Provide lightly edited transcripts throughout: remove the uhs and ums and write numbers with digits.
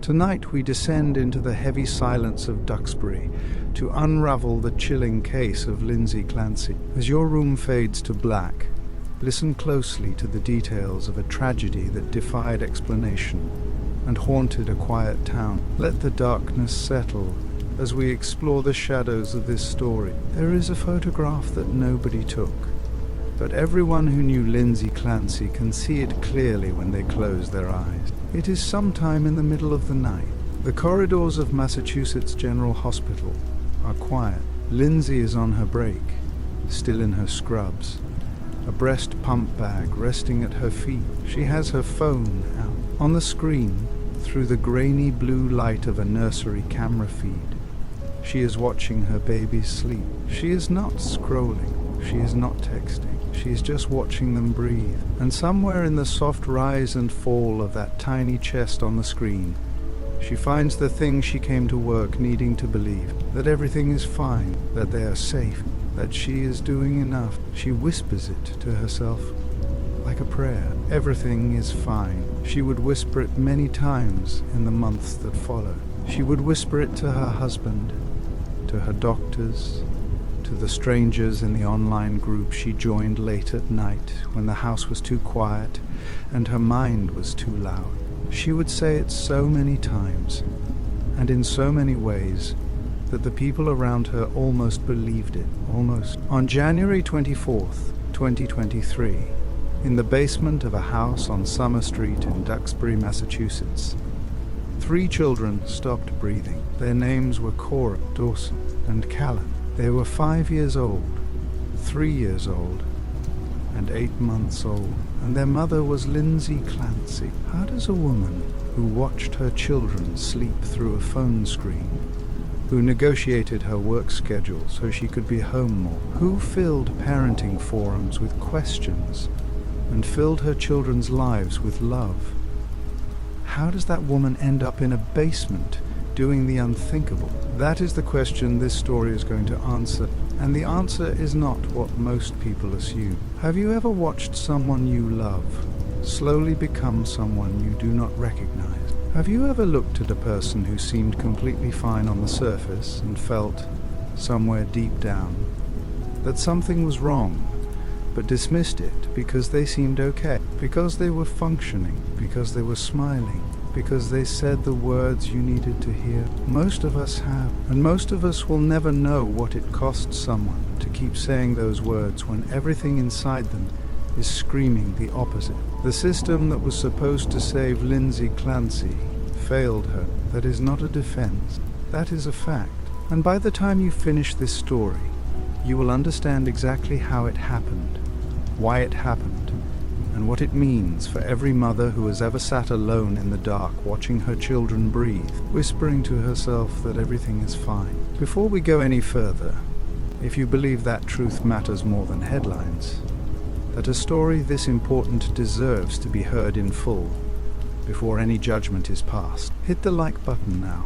Tonight we descend into the heavy silence of Duxbury to unravel the chilling case of Lindsay Clancy. As your room fades to black, listen closely to the details of a tragedy that defied explanation and haunted a quiet town. Let the darkness settle as we explore the shadows of this story. There is a photograph that nobody took, but everyone who knew Lindsay Clancy can see it clearly when they close their eyes. It is sometime in the middle of the night. The corridors of Massachusetts General Hospital are quiet. Lindsay is on her break, still in her scrubs, a breast pump bag resting at her feet. She has her phone out. On the screen, through the grainy blue light of a nursery camera feed, she is watching her babies sleep. She is not scrolling. She is not texting. She is just watching them breathe. And somewhere in the soft rise and fall of that tiny chest on the screen, she finds the thing she came to work needing to believe, that everything is fine, that they are safe, that she is doing enough. She whispers it to herself like a prayer. Everything is fine. She would whisper it many times in the months that followed. She would whisper it to her husband, to her doctors, to the strangers in the online group she joined late at night when the house was too quiet and her mind was too loud. She would say it so many times and in so many ways that the people around her almost believed it. Almost. On January 24th, 2023, in the basement of a house on Summer Street in Duxbury, Massachusetts, 3 children stopped breathing. Their names were Cora, Dawson, and Callan. They were 5 years old, 3 years old, and 8 months old, and their mother was Lindsay Clancy. How does a woman who watched her children sleep through a phone screen, who negotiated her work schedule so she could be home more, who filled parenting forums with questions and filled her children's lives with love, how does that woman end up in a basement doing the unthinkable? That is the question this story is going to answer, and the answer is not what most people assume. Have you ever watched someone you love slowly become someone you do not recognize? Have you ever looked at a person who seemed completely fine on the surface and felt, somewhere deep down, that something was wrong, but dismissed it because they seemed okay, because they were functioning, because they were smiling, because they said the words you needed to hear? Most of us have, and most of us will never know what it costs someone to keep saying those words when everything inside them is screaming the opposite. The system that was supposed to save Lindsay Clancy failed her. That is not a defense. That is a fact. And by the time you finish this story, you will understand exactly how it happened, why it happened, and what it means for every mother who has ever sat alone in the dark watching her children breathe, whispering to herself that everything is fine. Before we go any further, if you believe that truth matters more than headlines, that a story this important deserves to be heard in full before any judgment is passed, hit the like button now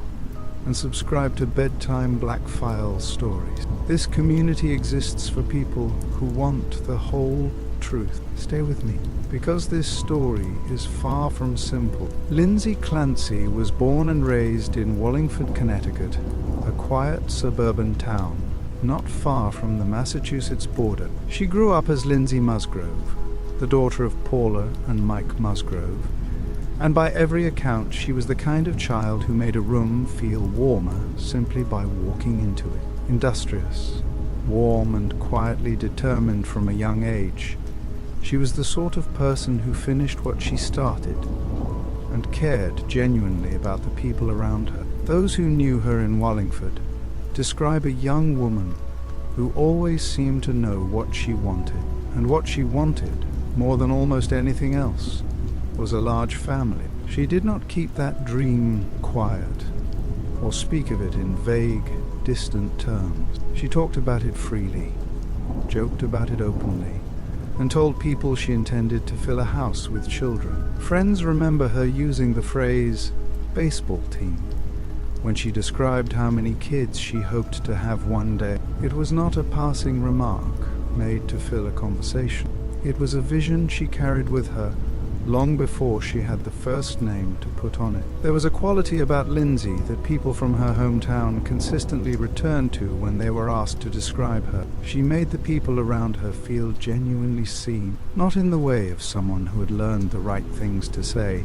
and subscribe to Bedtime Black Files Stories. This community exists for people who want the whole truth. Stay with me, because this story is far from simple. Lindsay Clancy was born and raised in Wallingford, Connecticut, a quiet suburban town not far from the Massachusetts border. She grew up as Lindsay Musgrove, the daughter of Paula and Mike Musgrove, and by every account she was the kind of child who made a room feel warmer simply by walking into it. Industrious, warm and quietly determined from a young age, she was the sort of person who finished what she started and cared genuinely about the people around her. Those who knew her in Wallingford describe a young woman who always seemed to know what she wanted, and what she wanted, more than almost anything else, was a large family. She did not keep that dream quiet, or speak of it in vague, distant terms. She talked about it freely, joked about it openly, and told people she intended to fill a house with children. Friends remember her using the phrase baseball team when she described how many kids she hoped to have one day. It was not a passing remark made to fill a conversation. It was a vision she carried with her long before she had the first name to put on it. There was a quality about Lindsay that people from her hometown consistently returned to when they were asked to describe her. She made the people around her feel genuinely seen, not in the way of someone who had learned the right things to say,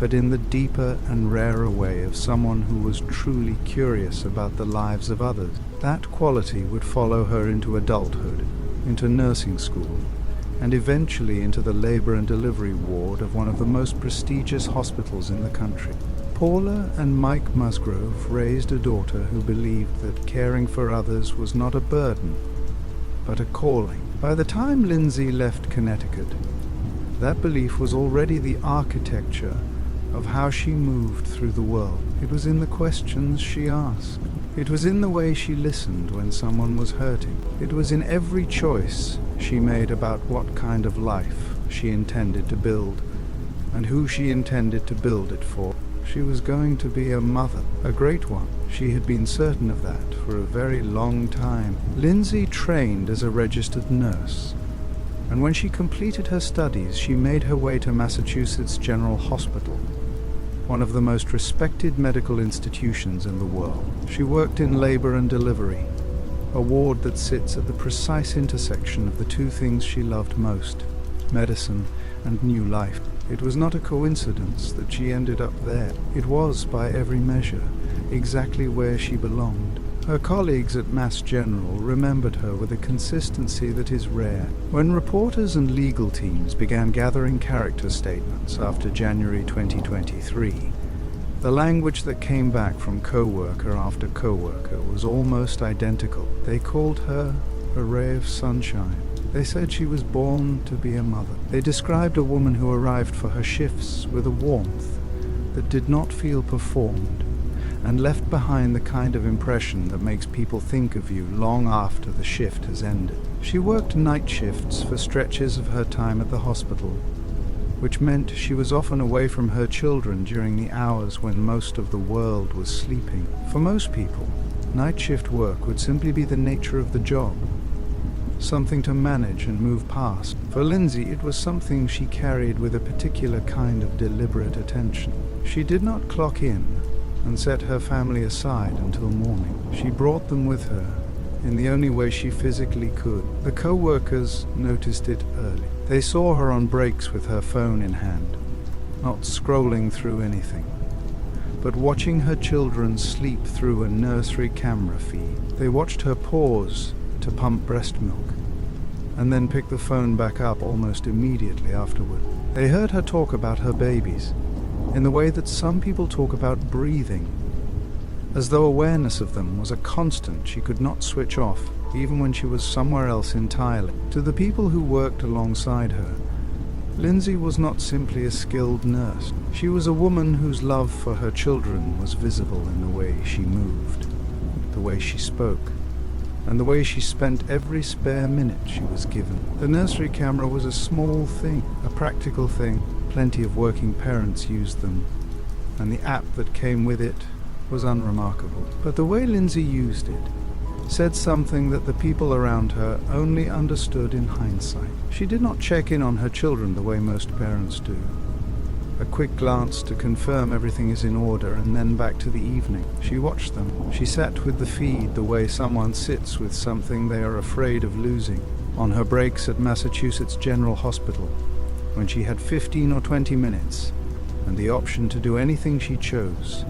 but in the deeper and rarer way of someone who was truly curious about the lives of others. That quality would follow her into adulthood, into nursing school, and eventually into the labor and delivery ward of one of the most prestigious hospitals in the country. Paula and Mike Musgrove raised a daughter who believed that caring for others was not a burden, but a calling. By the time Lindsay left Connecticut, that belief was already the architecture of how she moved through the world. It was in the questions she asked. It was in the way she listened when someone was hurting. It was in every choice she made about what kind of life she intended to build and who she intended to build it for. She was going to be a mother, a great one. She had been certain of that for a very long time. Lindsay trained as a registered nurse, and when she completed her studies, she made her way to Massachusetts General Hospital, one of the most respected medical institutions in the world. She worked in labor and delivery, a ward that sits at the precise intersection of the two things she loved most, medicine and new life. It was not a coincidence that she ended up there. It was, by every measure, exactly where she belonged. Her colleagues at Mass General remembered her with a consistency that is rare. When reporters and legal teams began gathering character statements after January 2023, the language that came back from coworker after coworker was almost identical. They called her a ray of sunshine. They said she was born to be a mother. They described a woman who arrived for her shifts with a warmth that did not feel performed, and left behind the kind of impression that makes people think of you long after the shift has ended. She worked night shifts for stretches of her time at the hospital, which meant she was often away from her children during the hours when most of the world was sleeping. For most people, night shift work would simply be the nature of the job, something to manage and move past. For Lindsay, it was something she carried with a particular kind of deliberate attention. She did not clock in and set her family aside until morning. She brought them with her in the only way she physically could. The co-workers noticed it early. They saw her on breaks with her phone in hand, not scrolling through anything, but watching her children sleep through a nursery camera feed. They watched her pause to pump breast milk, and then pick the phone back up almost immediately afterward. They heard her talk about her babies in the way that some people talk about breathing, as though awareness of them was a constant she could not switch off, even when she was somewhere else entirely. To the people who worked alongside her, Lindsay was not simply a skilled nurse. She was a woman whose love for her children was visible in the way she moved, the way she spoke, and the way she spent every spare minute she was given. The nursery camera was a small thing, a practical thing. Plenty of working parents used them, and the app that came with it was unremarkable. But the way Lindsay used it said something that the people around her only understood in hindsight. She did not check in on her children the way most parents do. A quick glance to confirm everything is in order, and then back to the evening. She watched them. She sat with the feed the way someone sits with something they are afraid of losing. On her breaks at Massachusetts General Hospital, when she had 15 or 20 minutes and the option to do anything she chose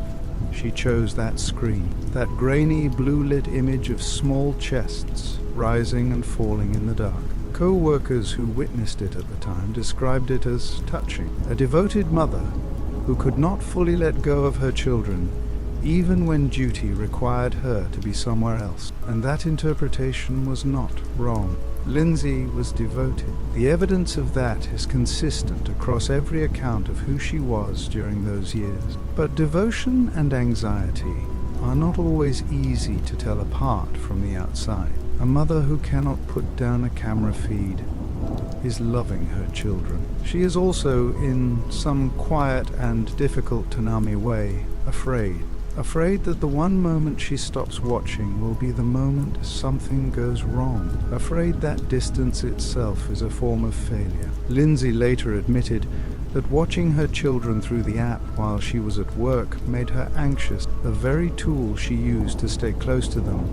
that screen, that grainy blue-lit image of small chests rising and falling in the dark. Co-workers who witnessed it at the time described it as touching. A devoted mother who could not fully let go of her children, even when duty required her to be somewhere else. And that interpretation was not wrong. Lindsay was devoted. The evidence of that is consistent across every account of who she was during those years. But devotion and anxiety are not always easy to tell apart from the outside. A mother who cannot put down a camera feed is loving her children. She is also, in some quiet and difficult to numb way, afraid. afraid that the one moment she stops watching will be the moment something goes wrong, afraid that distance itself is a form of failure. Lindsay later admitted that watching her children through the app while she was at work made her anxious. The very tool she used to stay close to them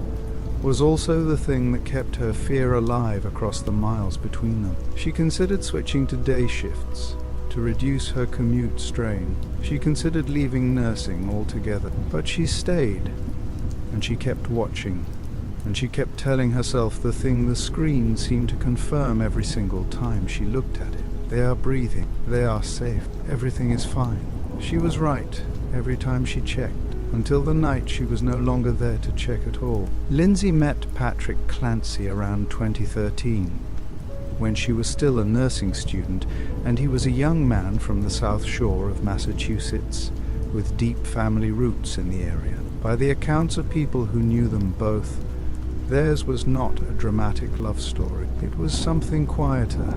was also the thing that kept her fear alive across the miles between them. She considered switching to day shifts to reduce her commute strain. She considered leaving nursing altogether, but she stayed, and she kept watching, and she kept telling herself the thing the screen seemed to confirm every single time she looked at it. They are breathing, they are safe, everything is fine. She was right every time she checked, until the night she was no longer there to check at all. Lindsay met Patrick Clancy around 2013, when she was still a nursing student, and he was a young man from the South Shore of Massachusetts, with deep family roots in the area. By the accounts of people who knew them both, theirs was not a dramatic love story. It was something quieter,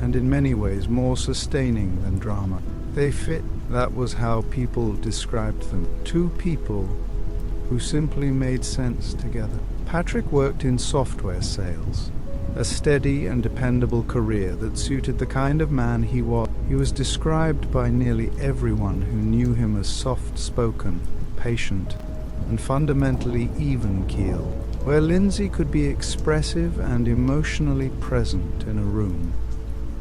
and in many ways more sustaining than drama. They fit, that was how people described them. Two people who simply made sense together. Patrick worked in software sales, a steady and dependable career that suited the kind of man he was. He was described by nearly everyone who knew him as soft-spoken, patient, and fundamentally even-keeled, where Lindsay could be expressive and emotionally present in a room.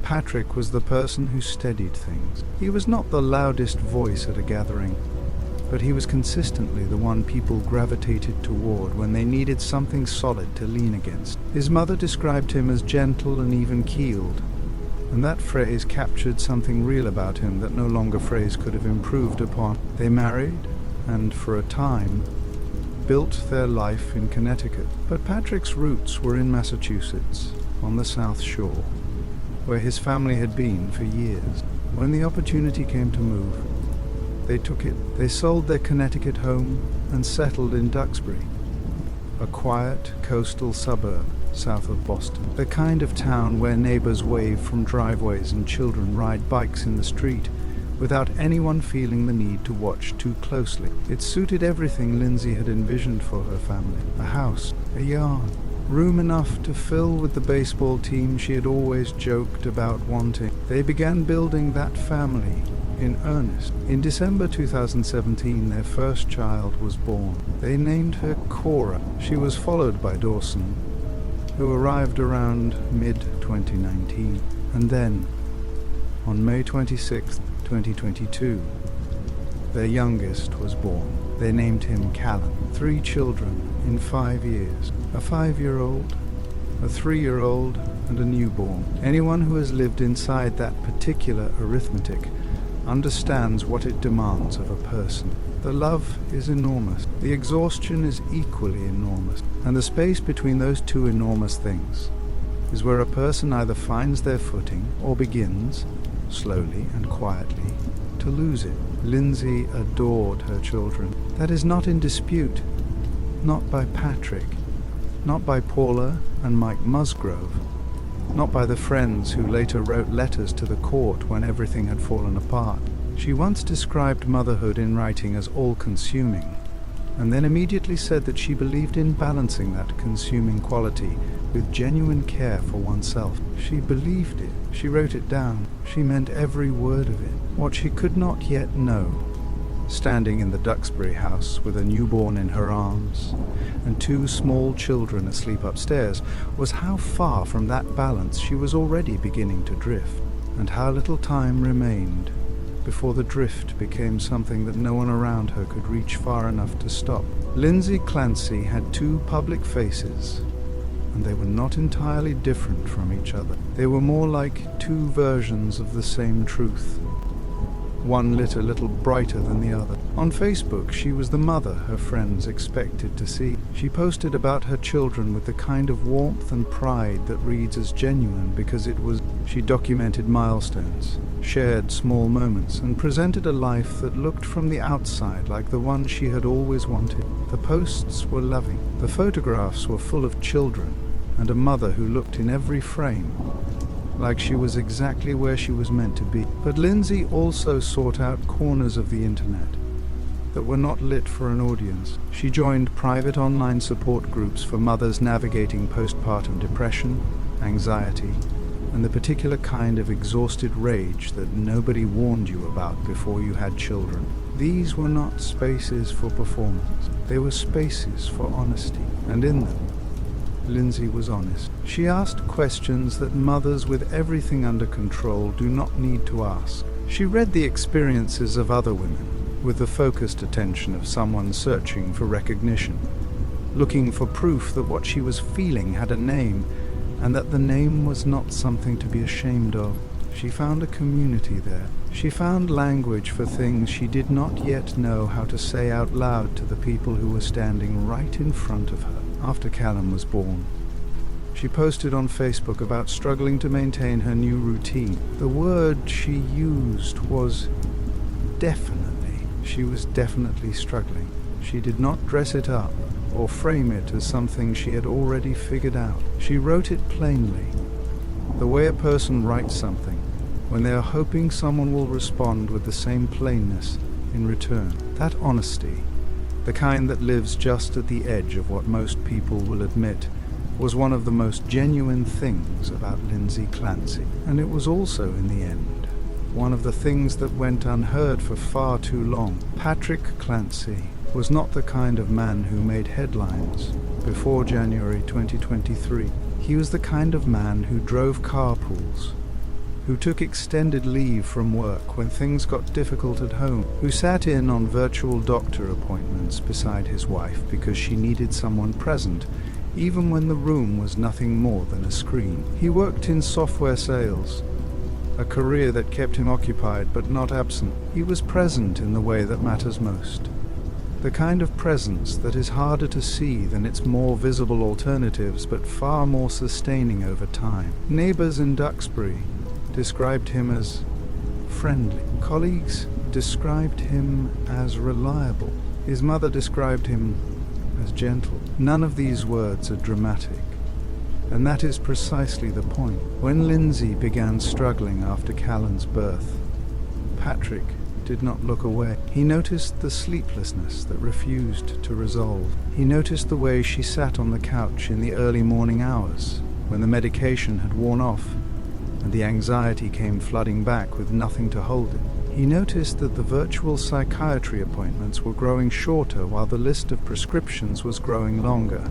Patrick was the person who steadied things. He was not the loudest voice at a gathering, but he was consistently the one people gravitated toward when they needed something solid to lean against. His mother described him as gentle and even-keeled, and that phrase captured something real about him that no longer phrase could have improved upon. They married, and for a time, built their life in Connecticut. But Patrick's roots were in Massachusetts, on the South Shore, where his family had been for years. When the opportunity came to move, they took it. They sold their Connecticut home and settled in Duxbury, a quiet coastal suburb south of Boston, the kind of town where neighbors wave from driveways and children ride bikes in the street without anyone feeling the need to watch too closely. It suited everything Lindsay had envisioned for her family: a house, a yard, room enough to fill with the baseball team she had always joked about wanting. They began building that family in earnest. In December 2017, their first child was born. They named her Cora. She was followed by Dawson, who arrived around mid-2019. And then, on May 26, 2022, their youngest was born. They named him Callan. 3 children in 5 years. A 5-year-old, a 3-year-old, and a newborn. Anyone who has lived inside that particular arithmetic understands what it demands of a person. The love is enormous. The exhaustion is equally enormous. And the space between those two enormous things is where a person either finds their footing or begins, slowly and quietly, to lose it. Lindsay adored her children. That is not in dispute. Not by Patrick. Not by Paula and Mike Musgrove. Not by the friends who later wrote letters to the court when everything had fallen apart. She once described motherhood in writing as all-consuming, and then immediately said that she believed in balancing that consuming quality with genuine care for oneself. She believed it. She wrote it down. She meant every word of it. What she could not yet know, standing in the Duxbury house with a newborn in her arms and 2 small children asleep upstairs, was how far from that balance she was already beginning to drift, and how little time remained before the drift became something that no one around her could reach far enough to stop. Lindsay Clancy had 2 public faces, and they were not entirely different from each other. They were more like 2 versions of the same truth. One lit a little brighter than the other. On Facebook, she was the mother her friends expected to see. She posted about her children with the kind of warmth and pride that reads as genuine because it was. She documented milestones, shared small moments, and presented a life that looked from the outside like the one she had always wanted. The posts were loving. The photographs were full of children and a mother who looked in every frame like she was exactly where she was meant to be. But Lindsay also sought out corners of the internet that were not lit for an audience. She joined private online support groups for mothers navigating postpartum depression, anxiety, and the particular kind of exhausted rage that nobody warned you about before you had children. These were not spaces for performance. They were spaces for honesty, and in them, Lindsay was honest. She asked questions that mothers with everything under control do not need to ask. She read the experiences of other women with the focused attention of someone searching for recognition, looking for proof that what she was feeling had a name, and that the name was not something to be ashamed of. She found a community there. She found language for things she did not yet know how to say out loud to the people who were standing right in front of her. After Callan was born, she posted on Facebook about struggling to maintain her new routine. The word she used was definitely. She was definitely struggling. She did not dress it up or frame it as something she had already figured out. She wrote it plainly, the way a person writes something when they are hoping someone will respond with the same plainness in return. That honesty, the kind that lives just at the edge of what most people will admit, was one of the most genuine things about Lindsay Clancy. And it was also, in the end, one of the things that went unheard for far too long. Patrick Clancy was not the kind of man who made headlines before January 2023. He was the kind of man who drove carpools, who took extended leave from work when things got difficult at home, who sat in on virtual doctor appointments beside his wife because she needed someone present, even when the room was nothing more than a screen. He worked in software sales, a career that kept him occupied but not absent. He was present in the way that matters most, the kind of presence that is harder to see than its more visible alternatives, but far more sustaining over time. Neighbors in Duxbury described him as friendly. Colleagues described him as reliable. His mother described him as gentle. None of these words are dramatic, and that is precisely the point. When Lindsay began struggling after Callan's birth, Patrick did not look away. He noticed the sleeplessness that refused to resolve. He noticed the way she sat on the couch in the early morning hours, when the medication had worn off and the anxiety came flooding back with nothing to hold it. He noticed that the virtual psychiatry appointments were growing shorter while the list of prescriptions was growing longer,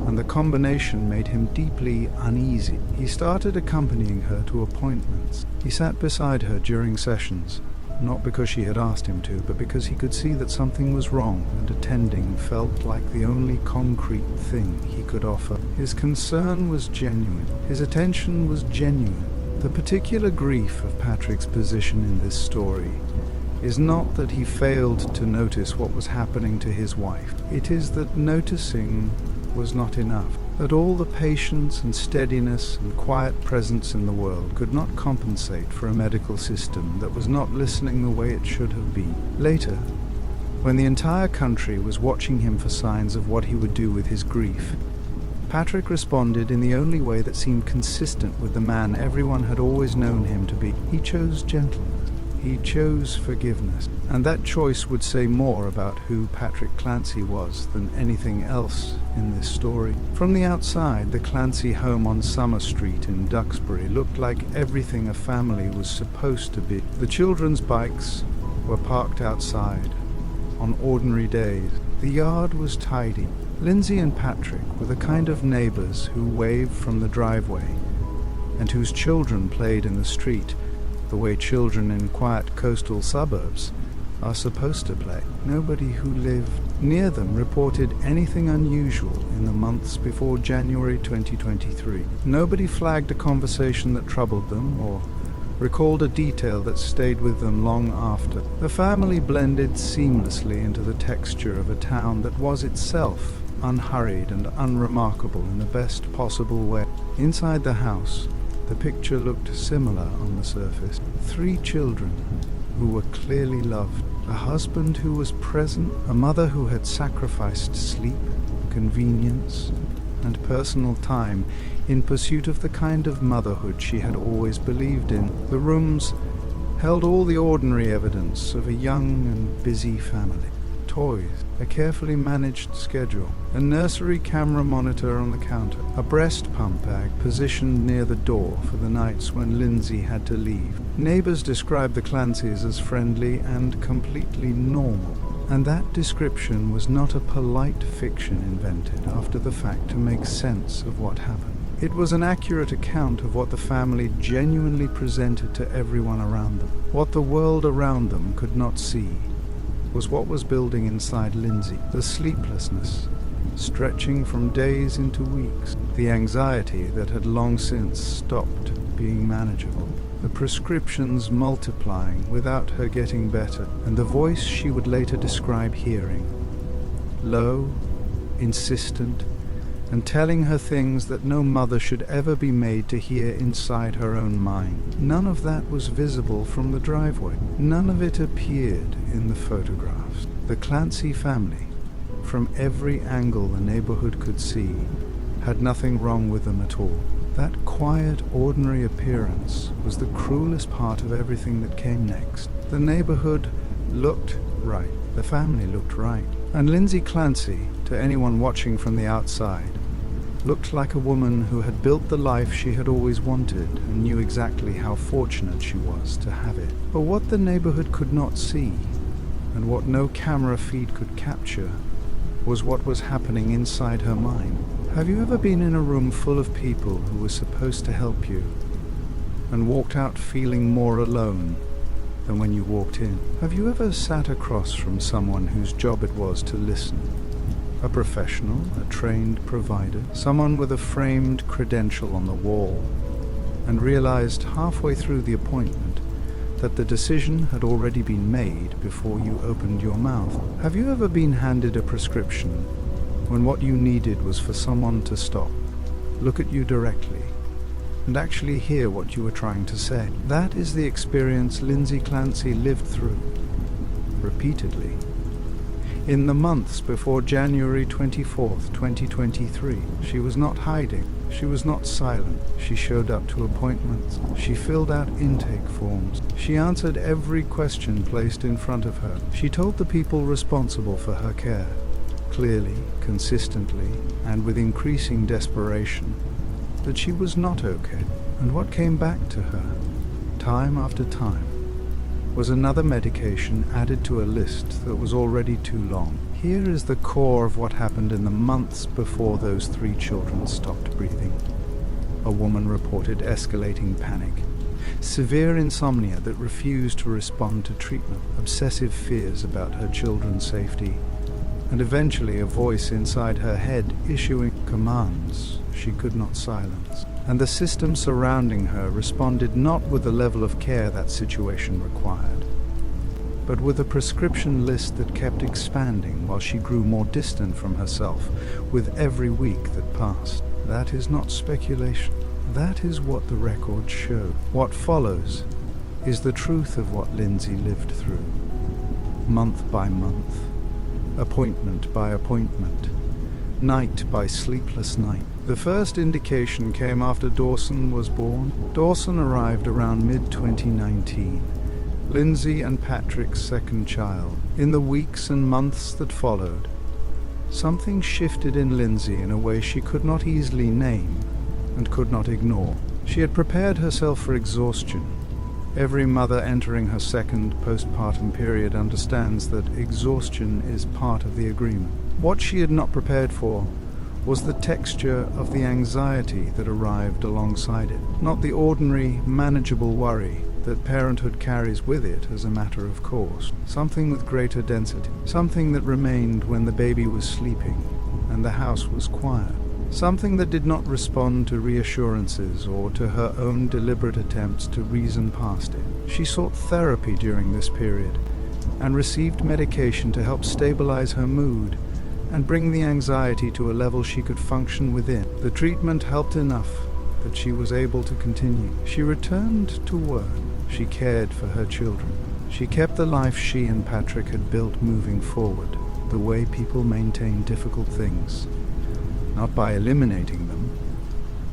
and the combination made him deeply uneasy. He started accompanying her to appointments. He sat beside her during sessions, not because she had asked him to, but because he could see that something was wrong, and attending felt like the only concrete thing he could offer. His concern was genuine. His attention was genuine. The particular grief of Patrick's position in this story is not that he failed to notice what was happening to his wife. It is that noticing was not enough, that all the patience and steadiness and quiet presence in the world could not compensate for a medical system that was not listening the way it should have been. Later, when the entire country was watching him for signs of what he would do with his grief, Patrick responded in the only way that seemed consistent with the man everyone had always known him to be. He chose gentleness. He chose forgiveness. And that choice would say more about who Patrick Clancy was than anything else in this story. From the outside, the Clancy home on Summer Street in Duxbury looked like everything a family was supposed to be. The children's bikes were parked outside on ordinary days. The yard was tidy. Lindsay and Patrick were the kind of neighbors who waved from the driveway and whose children played in the street the way children in quiet coastal suburbs are supposed to play. Nobody who lived near them reported anything unusual in the months before January 2023. Nobody flagged a conversation that troubled them or recalled a detail that stayed with them long after. The family blended seamlessly into the texture of a town that was itself unhurried and unremarkable in the best possible way. Inside the house, the picture looked similar on the surface. 3 children who were clearly loved, a husband who was present, a mother who had sacrificed sleep, convenience, and personal time in pursuit of the kind of motherhood she had always believed in. The rooms held all the ordinary evidence of a young and busy family. toys, a carefully managed schedule, a nursery camera monitor on the counter, a breast pump bag positioned near the door for the nights when Lindsay had to leave. Neighbors described the Clancys as friendly and completely normal. And that description was not a polite fiction invented after the fact to make sense of what happened. It was an accurate account of what the family genuinely presented to everyone around them. What the world around them could not see was what was building inside Lindsay. The sleeplessness, stretching from days into weeks. The anxiety that had long since stopped being manageable. The prescriptions multiplying without her getting better, and the voice she would later describe hearing. Low, insistent, and telling her things that no mother should ever be made to hear inside her own mind. None of that was visible from the driveway. None of it appeared in the photographs. The Clancy family, from every angle the neighborhood could see, had nothing wrong with them at all. That quiet, ordinary appearance was the cruelest part of everything that came next. The neighborhood looked right. The family looked right. And Lindsay Clancy, to anyone watching from the outside, looked like a woman who had built the life she had always wanted and knew exactly how fortunate she was to have it. But what the neighborhood could not see, and what no camera feed could capture, was what was happening inside her mind. Have you ever been in a room full of people who were supposed to help you and walked out feeling more alone than when you walked in? Have you ever sat across from someone whose job it was to listen? A professional, a trained provider, someone with a framed credential on the wall, and realized halfway through the appointment that the decision had already been made before you opened your mouth? Have you ever been handed a prescription when what you needed was for someone to stop, look at you directly, and actually hear what you were trying to say? That is the experience Lindsay Clancy lived through, repeatedly. In the months before January 24th, 2023, she was not hiding. She was not silent. She showed up to appointments. She filled out intake forms. She answered every question placed in front of her. She told the people responsible for her care, clearly, consistently, and with increasing desperation, that she was not okay. And what came back to her, time after time, was another medication added to a list that was already too long. Here is the core of what happened in the months before those 3 children stopped breathing. A woman reported escalating panic, severe insomnia that refused to respond to treatment, obsessive fears about her children's safety, and eventually a voice inside her head issuing commands she could not silence. And the system surrounding her responded not with the level of care that situation required, but with a prescription list that kept expanding while she grew more distant from herself with every week that passed. That is not speculation. That is what the records show. What follows is the truth of what Lindsay lived through, month by month, appointment by appointment, night by sleepless night. The first indication came after Dawson was born. Dawson arrived around mid-2019, Lindsay and Patrick's second child. In the weeks and months that followed, something shifted in Lindsay in a way she could not easily name and could not ignore. She had prepared herself for exhaustion. Every mother entering her second postpartum period understands that exhaustion is part of the agreement. What she had not prepared for was the texture of the anxiety that arrived alongside it, not the ordinary, manageable worry that parenthood carries with it as a matter of course. Something with greater density, something that remained when the baby was sleeping and the house was quiet, something that did not respond to reassurances or to her own deliberate attempts to reason past it. She sought therapy during this period and received medication to help stabilize her mood and bring the anxiety to a level she could function within. The treatment helped enough that she was able to continue. She returned to work. She cared for her children. She kept the life she and Patrick had built moving forward, the way people maintain difficult things, not by eliminating them,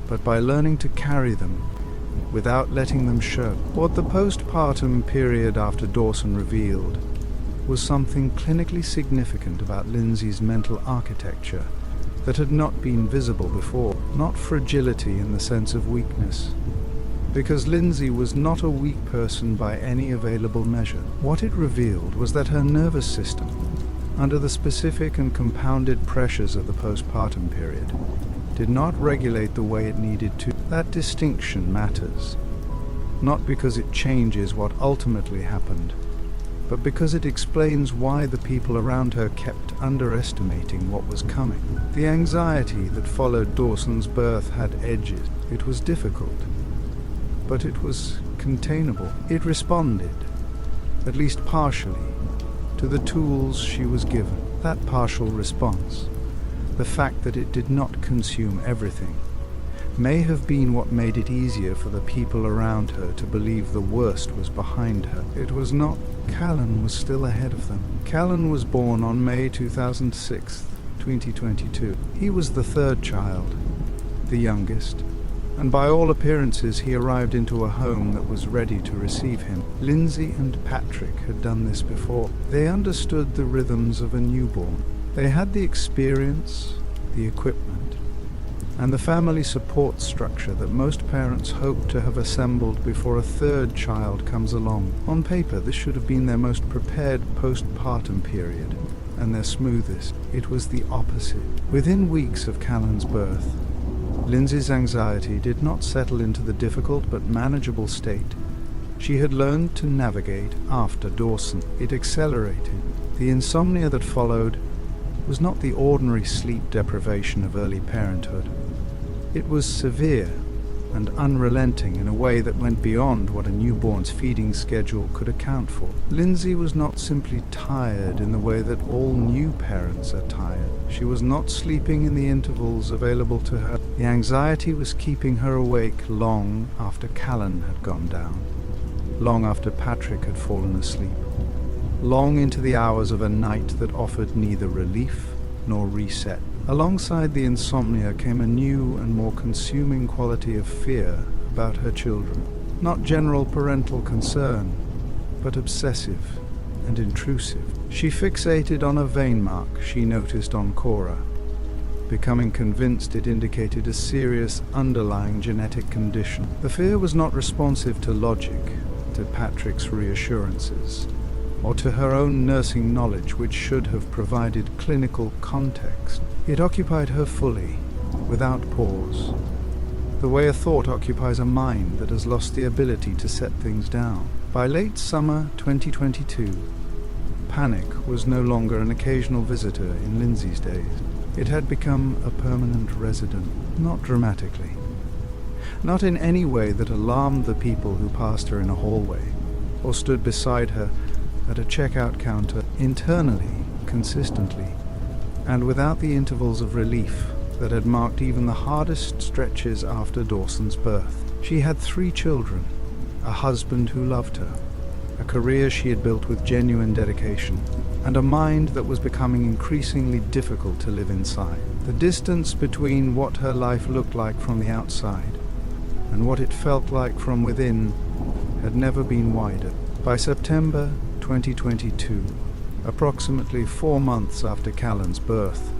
but by learning to carry them without letting them show. What the postpartum period after Dawson revealed was something clinically significant about Lindsay's mental architecture that had not been visible before. Not fragility in the sense of weakness, because Lindsay was not a weak person by any available measure. What it revealed was that her nervous system, under the specific and compounded pressures of the postpartum period, did not regulate the way it needed to. That distinction matters, not because it changes what ultimately happened, but because it explains why the people around her kept underestimating what was coming. The anxiety that followed Dawson's birth had edges. It was difficult, but it was containable. It responded, at least partially, to the tools she was given. That partial response, the fact that it did not consume everything, may have been what made it easier for the people around her to believe the worst was behind her. It was not. Callan was still ahead of them. Callan was born on May 2006, 2022. He was the third child, the youngest, and by all appearances he arrived into a home that was ready to receive him. Lindsay and Patrick had done this before. They understood the rhythms of a newborn. They had the experience, the equipment, and the family support structure that most parents hope to have assembled before a third child comes along. On paper, this should have been their most prepared postpartum period, and their smoothest. It was the opposite. Within weeks of Callan's birth, Lindsay's anxiety did not settle into the difficult but manageable state she had learned to navigate after Dawson. It accelerated. The insomnia that followed was not the ordinary sleep deprivation of early parenthood. It was severe and unrelenting in a way that went beyond what a newborn's feeding schedule could account for. Lindsay was not simply tired in the way that all new parents are tired. She was not sleeping in the intervals available to her. The anxiety was keeping her awake long after Callan had gone down, long after Patrick had fallen asleep, long into the hours of a night that offered neither relief nor reset. Alongside the insomnia came a new and more consuming quality of fear about her children. Not general parental concern, but obsessive and intrusive. She fixated on a vein mark she noticed on Cora, becoming convinced it indicated a serious underlying genetic condition. The fear was not responsive to logic, to Patrick's reassurances, or to her own nursing knowledge, which should have provided clinical context. It occupied her fully, without pause, the way a thought occupies a mind that has lost the ability to set things down. By late summer 2022, panic was no longer an occasional visitor in Lindsay's days. It had become a permanent resident, not dramatically, not in any way that alarmed the people who passed her in a hallway or stood beside her at a checkout counter. Internally, consistently, and without the intervals of relief that had marked even the hardest stretches after Dawson's birth. She had 3 children, a husband who loved her, a career she had built with genuine dedication, and a mind that was becoming increasingly difficult to live inside. The distance between what her life looked like from the outside and what it felt like from within had never been wider. By September 2022, approximately 4 months after Callan's birth,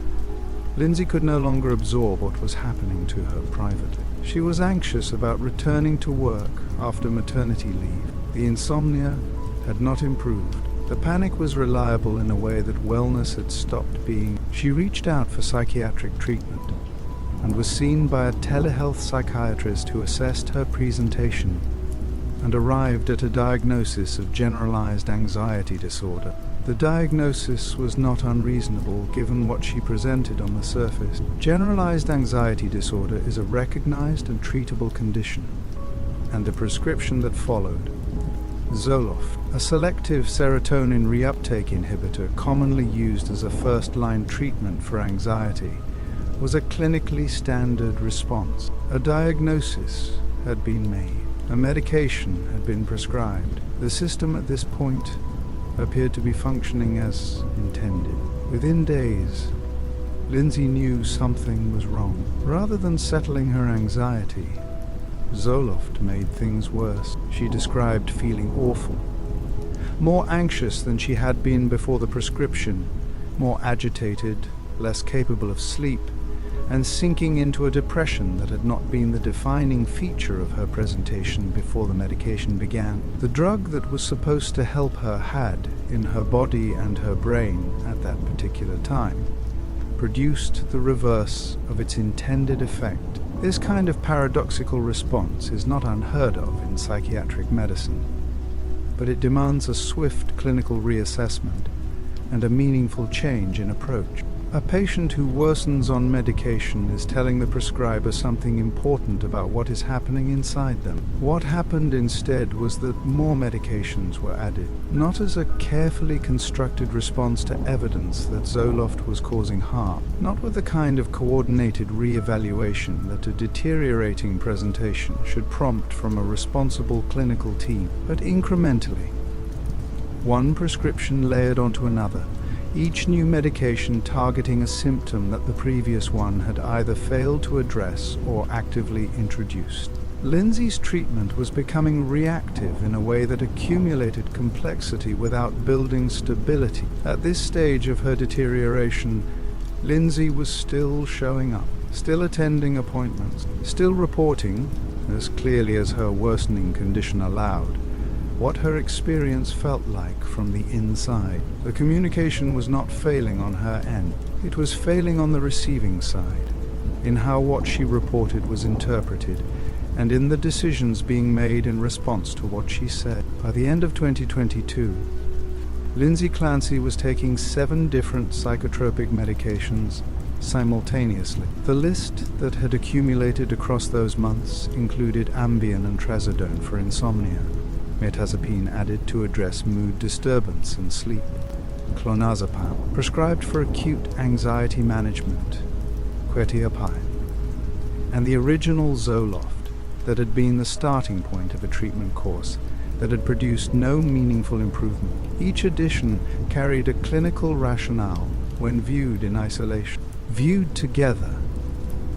Lindsay could no longer absorb what was happening to her privately. She was anxious about returning to work after maternity leave. The insomnia had not improved. The panic was reliable in a way that wellness had stopped being. She reached out for psychiatric treatment and was seen by a telehealth psychiatrist who assessed her presentation and arrived at a diagnosis of generalized anxiety disorder. The diagnosis was not unreasonable given what she presented on the surface. Generalized anxiety disorder is a recognized and treatable condition, and the prescription that followed, Zoloft, a selective serotonin reuptake inhibitor commonly used as a first-line treatment for anxiety, was a clinically standard response. A diagnosis had been made. A medication had been prescribed. The system at this point appeared to be functioning as intended. Within days, Lindsay knew something was wrong. Rather than settling her anxiety, Zoloft made things worse. She described feeling awful, more anxious than she had been before the prescription, more agitated, less capable of sleep, and sinking into a depression that had not been the defining feature of her presentation before the medication began. The drug that was supposed to help her had, in her body and her brain at that particular time, produced the reverse of its intended effect. This kind of paradoxical response is not unheard of in psychiatric medicine, but it demands a swift clinical reassessment and a meaningful change in approach. A patient who worsens on medication is telling the prescriber something important about what is happening inside them. What happened instead was that more medications were added, not as a carefully constructed response to evidence that Zoloft was causing harm, not with the kind of coordinated re-evaluation that a deteriorating presentation should prompt from a responsible clinical team, but incrementally. One prescription layered onto another, each new medication targeting a symptom that the previous one had either failed to address or actively introduced. Lindsay's treatment was becoming reactive in a way that accumulated complexity without building stability. At this stage of her deterioration, Lindsay was still showing up, still attending appointments, still reporting, as clearly as her worsening condition allowed, what her experience felt like from the inside. The communication was not failing on her end. It was failing on the receiving side, in how what she reported was interpreted, and in the decisions being made in response to what she said. By the end of 2022, Lindsay Clancy was taking 7 different psychotropic medications simultaneously. The list that had accumulated across those months included Ambient and Trazodone for insomnia, mirtazapine added to address mood disturbance and sleep, clonazepam prescribed for acute anxiety management, quetiapine, and the original Zoloft that had been the starting point of a treatment course that had produced no meaningful improvement. Each addition carried a clinical rationale when viewed in isolation. Viewed together,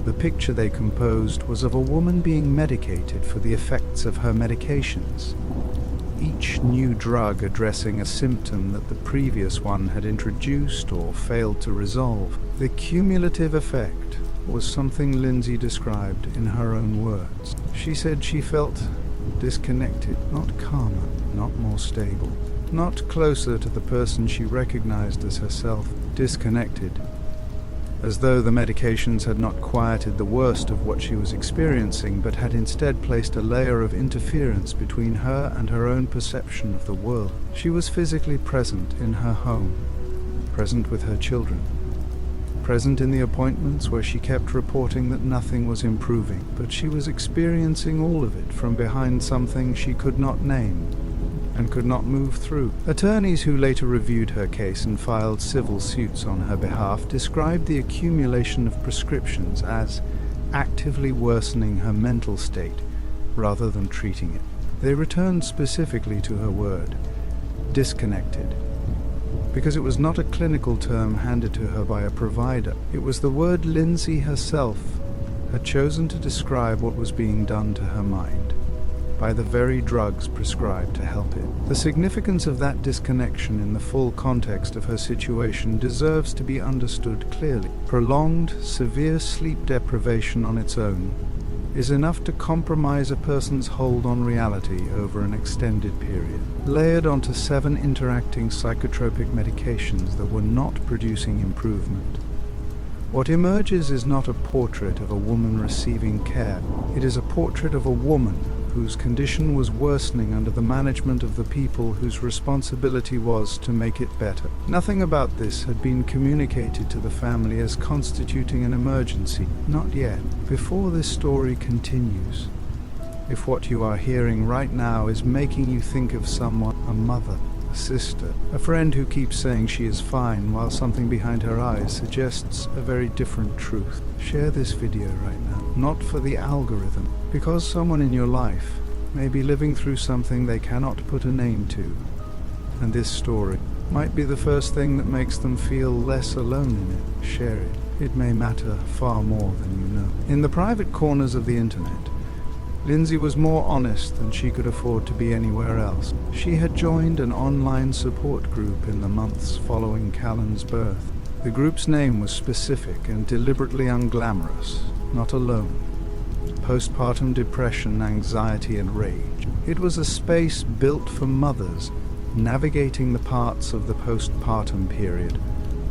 the picture they composed was of a woman being medicated for the effects of her medications, each new drug addressing a symptom that the previous one had introduced or failed to resolve. The cumulative effect was something Lindsay described in her own words. She said she felt disconnected, not calmer, not more stable, not closer to the person she recognized as herself, disconnected, as though the medications had not quieted the worst of what she was experiencing, but had instead placed a layer of interference between her and her own perception of the world. She was physically present in her home, present with her children, present in the appointments where she kept reporting that nothing was improving, but she was experiencing all of it from behind something she could not name and could not move through. Attorneys who later reviewed her case and filed civil suits on her behalf described the accumulation of prescriptions as actively worsening her mental state rather than treating it. They returned specifically to her word, disconnected, because it was not a clinical term handed to her by a provider. It was the word Lindsay herself had chosen to describe what was being done to her mind by the very drugs prescribed to help it. The significance of that disconnection in the full context of her situation deserves to be understood clearly. Prolonged, severe sleep deprivation on its own is enough to compromise a person's hold on reality over an extended period. Layered onto 7 interacting psychotropic medications that were not producing improvement, what emerges is not a portrait of a woman receiving care. It is a portrait of a woman whose condition was worsening under the management of the people whose responsibility was to make it better. Nothing about this had been communicated to the family as constituting an emergency. Not yet. Before this story continues, if what you are hearing right now is making you think of someone, a mother, a sister, a friend who keeps saying she is fine while something behind her eyes suggests a very different truth, share this video right now. Not for the algorithm, because someone in your life may be living through something they cannot put a name to, and this story might be the first thing that makes them feel less alone in it. Share it. It may matter far more than you know. In the private corners of the internet, Lindsay was more honest than she could afford to be anywhere else. She had joined an online support group in the months following Callan's birth. The group's name was specific and deliberately unglamorous, not alone. Postpartum depression, anxiety and rage. It was a space built for mothers navigating the parts of the postpartum period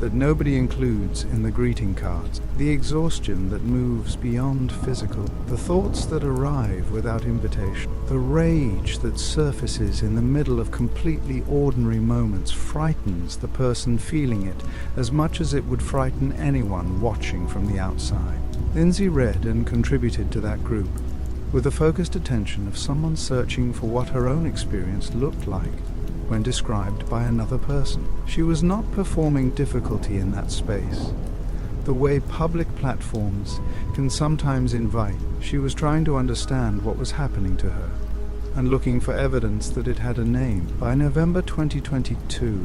that nobody includes in the greeting cards. The exhaustion that moves beyond physical, the thoughts that arrive without invitation, the rage that surfaces in the middle of completely ordinary moments frightens the person feeling it as much as it would frighten anyone watching from the outside. Lindsay read and contributed to that group with the focused attention of someone searching for what her own experience looked like when described by another person. She was not performing difficulty in that space, the way public platforms can sometimes invite. She was trying to understand what was happening to her and looking for evidence that it had a name. By November 2022,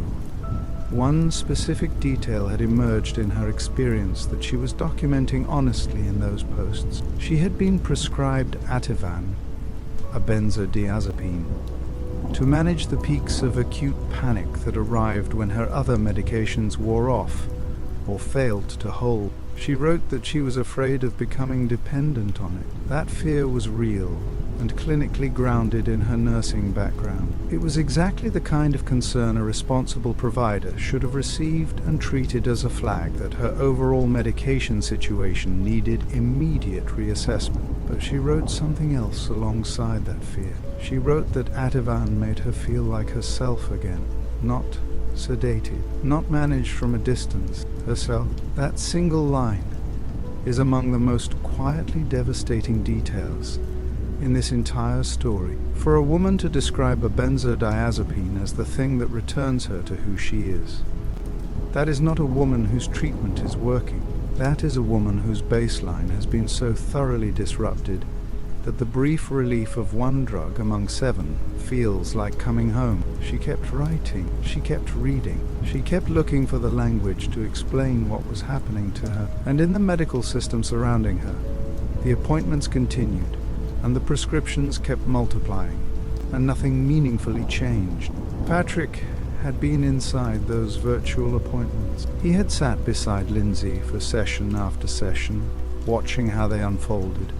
one specific detail had emerged in her experience that she was documenting honestly in those posts. She had been prescribed Ativan, a benzodiazepine, to manage the peaks of acute panic that arrived when her other medications wore off or failed to hold. She wrote that she was afraid of becoming dependent on it. That fear was real and clinically grounded in her nursing background. It was exactly the kind of concern a responsible provider should have received and treated as a flag that her overall medication situation needed immediate reassessment. But she wrote something else alongside that fear. She wrote that Ativan made her feel like herself again, not sedated, not managed from a distance, herself. That single line is among the most quietly devastating details in this entire story. For a woman to describe a benzodiazepine as the thing that returns her to who she is, that is not a woman whose treatment is working. That is a woman whose baseline has been so thoroughly disrupted that the brief relief of one drug among 7 feels like coming home. She kept writing, she kept reading, she kept looking for the language to explain what was happening to her. And in the medical system surrounding her, the appointments continued, and the prescriptions kept multiplying, and nothing meaningfully changed. Patrick had been inside those virtual appointments. He had sat beside Lindsay for session after session, watching how they unfolded,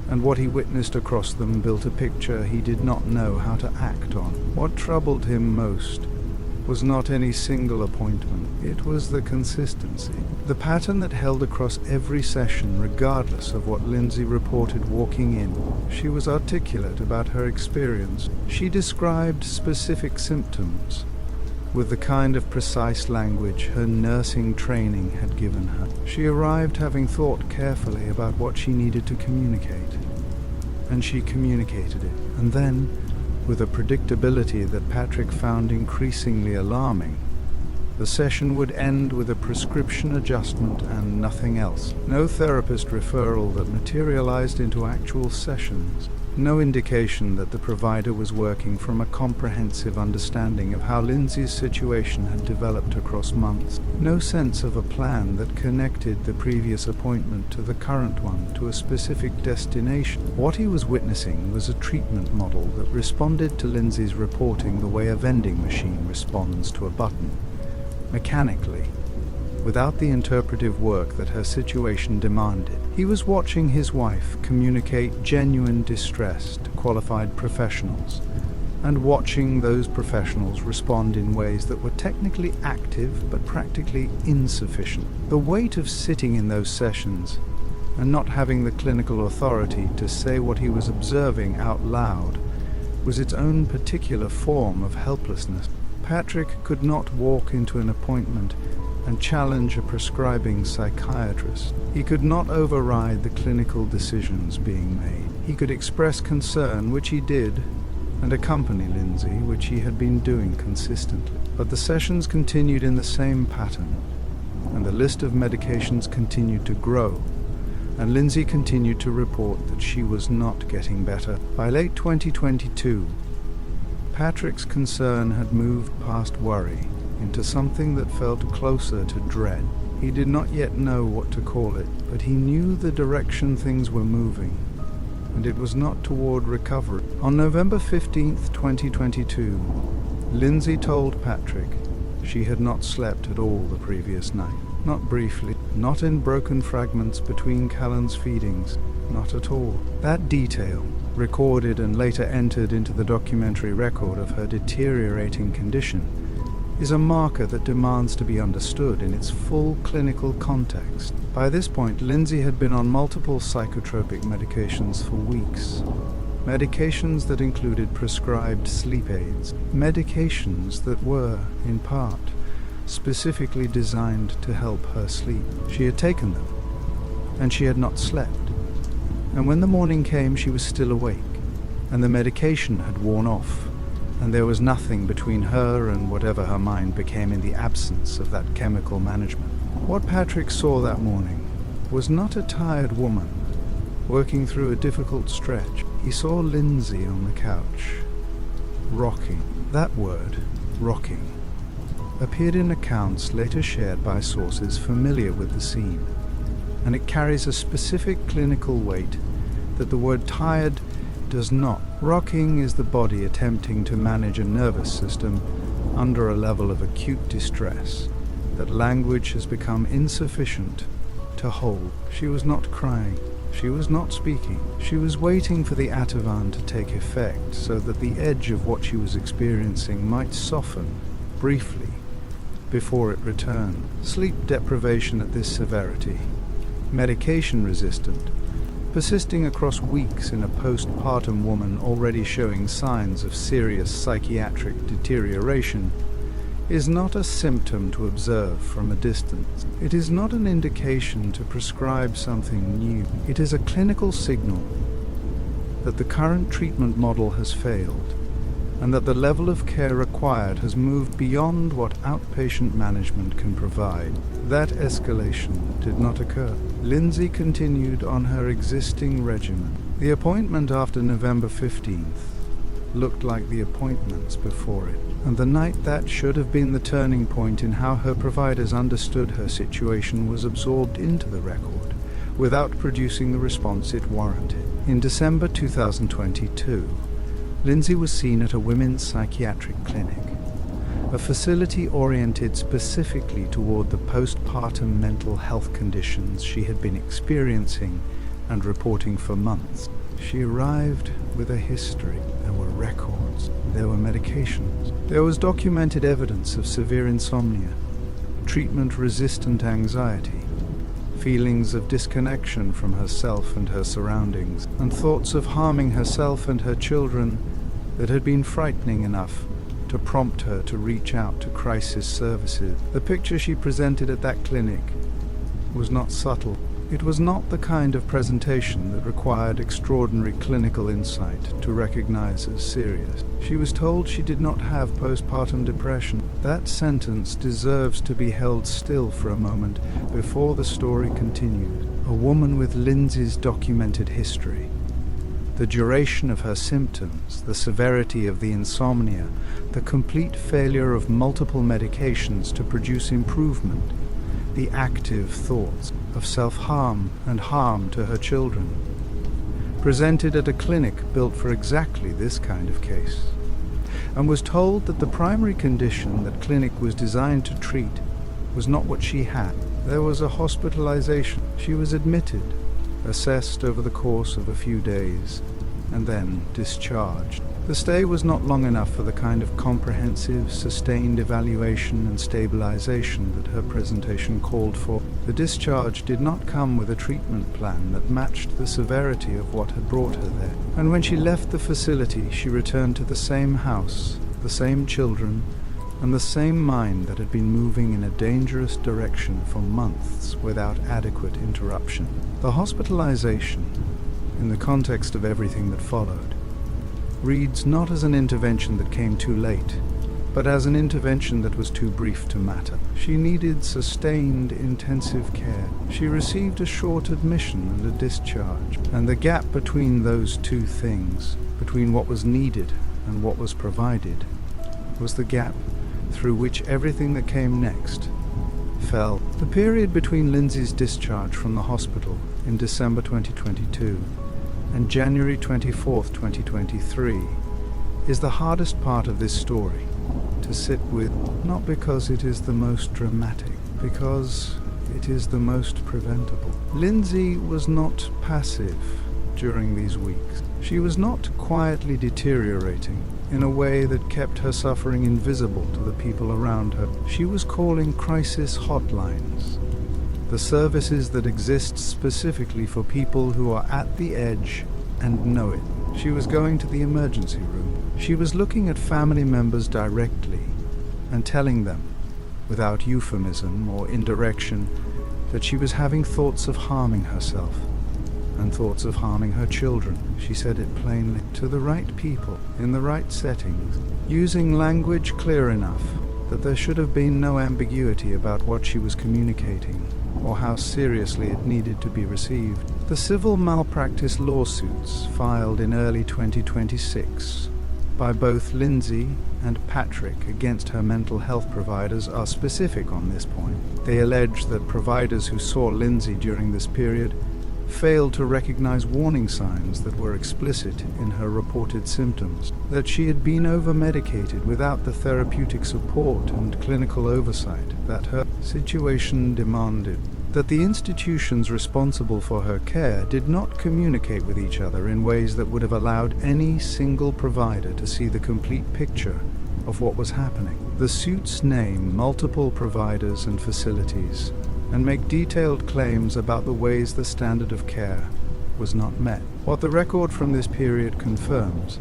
and what he witnessed across them built a picture he did not know how to act on. What troubled him most was not any single appointment. It was the consistency, the pattern that held across every session regardless of what Lindsay reported walking in. She was articulate about her experience. She described specific symptoms with the kind of precise language her nursing training had given her. She arrived having thought carefully about what she needed to communicate, and she communicated it. And then, with a predictability that Patrick found increasingly alarming, the session would end with a prescription adjustment and nothing else. No therapist referral that materialized into actual sessions. No indication that the provider was working from a comprehensive understanding of how Lindsay's situation had developed across months. No sense of a plan that connected the previous appointment to the current one to a specific destination. What he was witnessing was a treatment model that responded to Lindsay's reporting the way a vending machine responds to a button, mechanically, without the interpretive work that her situation demanded. He was watching his wife communicate genuine distress to qualified professionals, and watching those professionals respond in ways that were technically active but practically insufficient. The weight of sitting in those sessions and not having the clinical authority to say what he was observing out loud was its own particular form of helplessness. Patrick could not walk into an appointment and challenge a prescribing psychiatrist. He could not override the clinical decisions being made. He could express concern, which he did, and accompany Lindsay, which he had been doing consistently. But the sessions continued in the same pattern, and the list of medications continued to grow, and Lindsay continued to report that she was not getting better. By late 2022, Patrick's concern had moved past worry into something that felt closer to dread. He did not yet know what to call it, but he knew the direction things were moving, and it was not toward recovery. On November 15th, 2022, Lindsay told Patrick she had not slept at all the previous night. Not briefly, not in broken fragments between Callan's feedings, not at all. That detail, recorded and later entered into the documentary record of her deteriorating condition, is a marker that demands to be understood in its full clinical context. By this point, Lindsay had been on multiple psychotropic medications for weeks. Medications that included prescribed sleep aids. Medications that were, in part, specifically designed to help her sleep. She had taken them, and she had not slept. And when the morning came, she was still awake, and the medication had worn off, and there was nothing between her and whatever her mind became in the absence of that chemical management. What Patrick saw that morning was not a tired woman working through a difficult stretch. He saw Lindsay on the couch, rocking. That word, rocking, appeared in accounts later shared by sources familiar with the scene, and it carries a specific clinical weight that the word tired does not. Rocking is the body attempting to manage a nervous system under a level of acute distress that language has become insufficient to hold. She was not crying. She was not speaking. She was waiting for the Ativan to take effect so that the edge of what she was experiencing might soften briefly before it returned. Sleep deprivation at this severity, medication resistant, persisting across weeks in a postpartum woman already showing signs of serious psychiatric deterioration, is not a symptom to observe from a distance. It is not an indication to prescribe something new. It is a clinical signal that the current treatment model has failed, and that the level of care required has moved beyond what outpatient management can provide. That escalation did not occur. Lindsay continued on her existing regimen. The appointment after November 15th looked like the appointments before it, and the night that should have been the turning point in how her providers understood her situation was absorbed into the record without producing the response it warranted. In December 2022, Lindsay was seen at a women's psychiatric clinic, a facility oriented specifically toward the postpartum mental health conditions she had been experiencing and reporting for months. She arrived with a history. There were records, there were medications, there was documented evidence of severe insomnia, treatment-resistant anxiety, feelings of disconnection from herself and her surroundings, and thoughts of harming herself and her children that had been frightening enough to prompt her to reach out to crisis services. The picture she presented at that clinic was not subtle. It was not the kind of presentation that required extraordinary clinical insight to recognize as serious. She was told she did not have postpartum depression. That sentence deserves to be held still for a moment before the story continues. A woman with Lindsay's documented history, the duration of her symptoms, the severity of the insomnia, the complete failure of multiple medications to produce improvement, the active thoughts of self-harm and harm to her children, presented at a clinic built for exactly this kind of case, and was told that the primary condition that clinic was designed to treat was not what she had. There was a hospitalization. She was admitted, assessed over the course of a few days, and then discharged. The stay was not long enough for the kind of comprehensive, sustained evaluation and stabilization that her presentation called for. The discharge did not come with a treatment plan that matched the severity of what had brought her there. And when she left the facility, she returned to the same house, the same children, and the same mind that had been moving in a dangerous direction for months without adequate interruption. The hospitalization, in the context of everything that followed, reads not as an intervention that came too late, but as an intervention that was too brief to matter. She needed sustained, intensive care. She received a short admission and a discharge, and the gap between those two things, between what was needed and what was provided, was the gap through which everything that came next fell. The period between Lindsay's discharge from the hospital in December 2022 and January 24th, 2023, is the hardest part of this story to sit with, not because it is the most dramatic, because it is the most preventable. Lindsay was not passive during these weeks. She was not quietly deteriorating in a way that kept her suffering invisible to the people around her. She was calling crisis hotlines, the services that exist specifically for people who are at the edge and know it. She was going to the emergency room. She was looking at family members directly and telling them, without euphemism or indirection, that she was having thoughts of harming herself and thoughts of harming her children. She said it plainly, to the right people, in the right settings, using language clear enough that there should have been no ambiguity about what she was communicating or how seriously it needed to be received. The civil malpractice lawsuits filed in early 2026 by both Lindsay and Patrick against her mental health providers are specific on this point. They allege that providers who saw Lindsay during this period failed to recognize warning signs that were explicit in her reported symptoms, that she had been over-medicated without the therapeutic support and clinical oversight that her situation demanded, that the institutions responsible for her care did not communicate with each other in ways that would have allowed any single provider to see the complete picture of what was happening. The suits name multiple providers and facilities and make detailed claims about the ways the standard of care was not met. What the record from this period confirms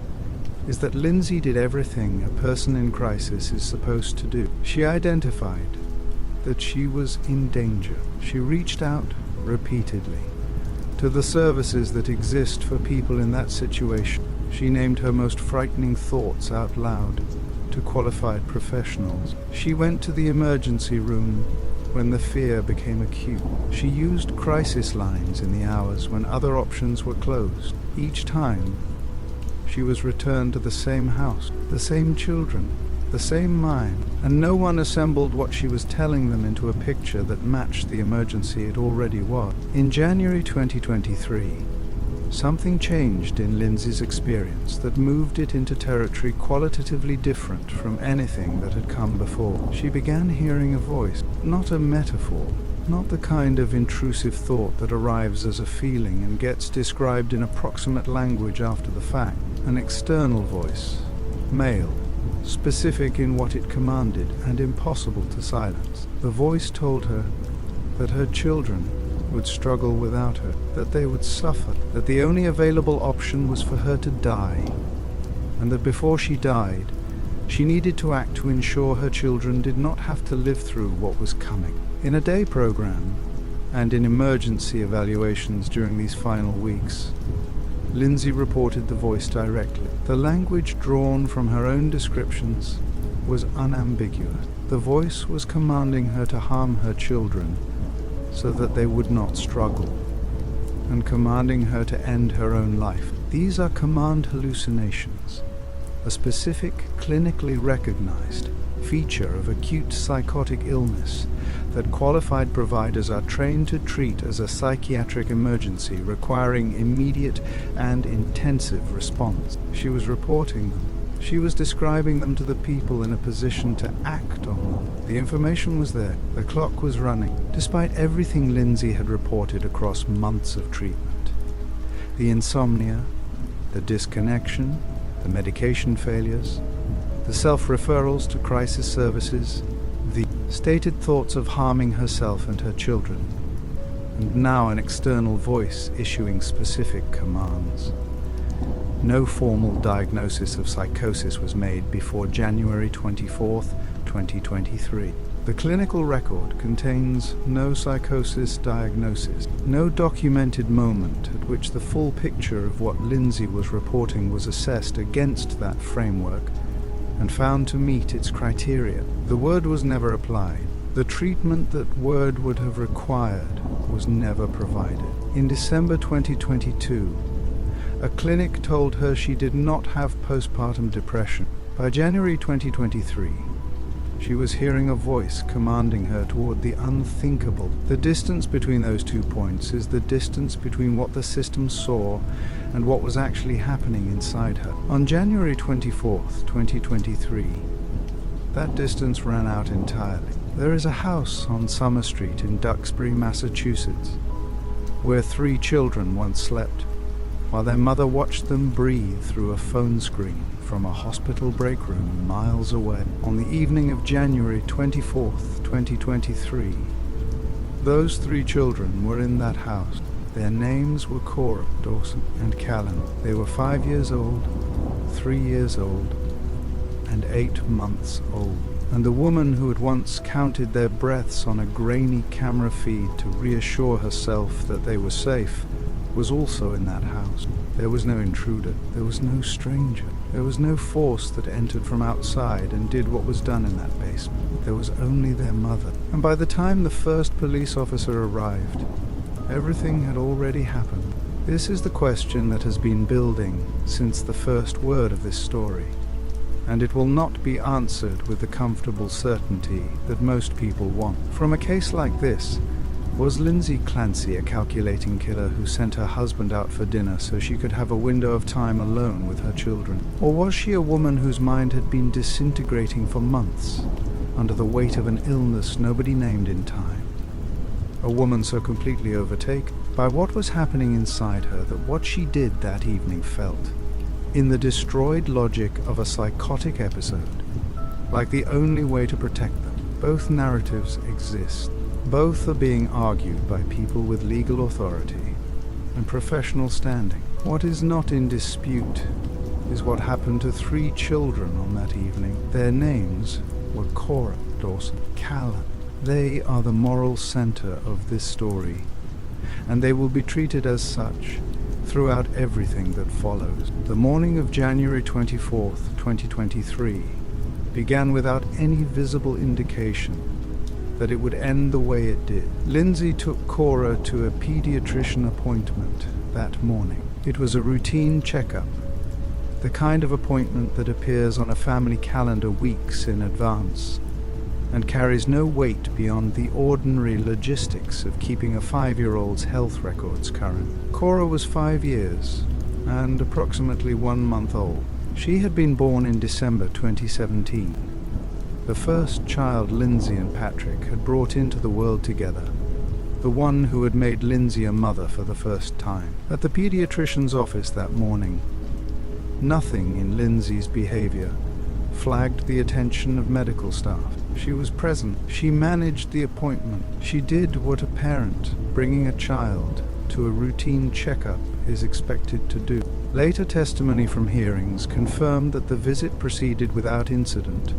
is that Lindsay did everything a person in crisis is supposed to do. She identified that she was in danger. She reached out repeatedly to the services that exist for people in that situation. She named her most frightening thoughts out loud to qualified professionals. She went to the emergency room when the fear became acute. She used crisis lines in the hours when other options were closed. Each time, she was returned to the same house, the same children, the same mind, and no one assembled what she was telling them into a picture that matched the emergency it already was. In January 2023, something changed in Lindsay's experience that moved it into territory qualitatively different from anything that had come before. She began hearing a voice, not a metaphor, not the kind of intrusive thought that arrives as a feeling and gets described in approximate language after the fact. An external voice, male, specific in what it commanded and impossible to silence. The voice told her that her children would struggle without her, that they would suffer, that the only available option was for her to die, and that before she died, she needed to act to ensure her children did not have to live through what was coming. In a day program, and in emergency evaluations during these final weeks, Lindsay reported the voice directly. The language drawn from her own descriptions was unambiguous. The voice was commanding her to harm her children so that they would not struggle, and commanding her to end her own life. These are command hallucinations, a specific, clinically recognized feature of acute psychotic illness that qualified providers are trained to treat as a psychiatric emergency requiring immediate and intensive response. She was reporting them. She was describing them to the people in a position to act on them. The information was there. The clock was running, despite everything Lindsay had reported across months of treatment. The insomnia, the disconnection, the medication failures, the self-referrals to crisis services, the stated thoughts of harming herself and her children, and now an external voice issuing specific commands. No formal diagnosis of psychosis was made before January 24th, 2023. The clinical record contains no psychosis diagnosis, no documented moment at which the full picture of what Lindsay was reporting was assessed against that framework and found to meet its criteria. The word was never applied. The treatment that word would have required was never provided. In December 2022, a clinic told her she did not have postpartum depression. By January 2023, She was hearing a voice commanding her toward the unthinkable. The distance between those 2 points is the distance between what the system saw and what was actually happening inside her. On January 24th, 2023, that distance ran out entirely. There is a house on Summer Street in Duxbury, Massachusetts, where 3 children once slept, while their mother watched them breathe through a phone screen from a hospital break room miles away. On the evening of January 24th, 2023, those 3 children were in that house. Their names were Cora, Dawson, and Callan. They were 5 years old, 3 years old, and 8 months old. And the woman who had once counted their breaths on a grainy camera feed to reassure herself that they were safe was also in that house. There was no intruder. There was no stranger. There was no force that entered from outside and did what was done in that basement. There was only their mother. And by the time the first police officer arrived, everything had already happened. This is the question that has been building since the first word of this story, and it will not be answered with the comfortable certainty that most people want. From a case like this, was Lindsay Clancy a calculating killer who sent her husband out for dinner so she could have a window of time alone with her children? Or was she a woman whose mind had been disintegrating for months under the weight of an illness nobody named in time? A woman so completely overtaken by what was happening inside her that what she did that evening felt, in the destroyed logic of a psychotic episode, like the only way to protect them. Both narratives exist. Both are being argued by people with legal authority and professional standing. What is not in dispute is what happened to 3 children on that evening. Their names were Cora, Dawson, Callan. They are the moral center of this story, and they will be treated as such throughout everything that follows. The morning of January 24th, 2023 began without any visible indication that it would end the way it did. Lindsay took Cora to a pediatrician appointment that morning. It was a routine checkup, the kind of appointment that appears on a family calendar weeks in advance and carries no weight beyond the ordinary logistics of keeping a 5-year-old's health records current. Cora was 5 years and approximately 1 month old. She had been born in December 2017. The first child Lindsay and Patrick had brought into the world together, the one who had made Lindsay a mother for the first time. At the pediatrician's office that morning, nothing in Lindsay's behavior flagged the attention of medical staff. She was present. She managed the appointment. She did what a parent bringing a child to a routine checkup is expected to do. Later testimony from hearings confirmed that the visit proceeded without incident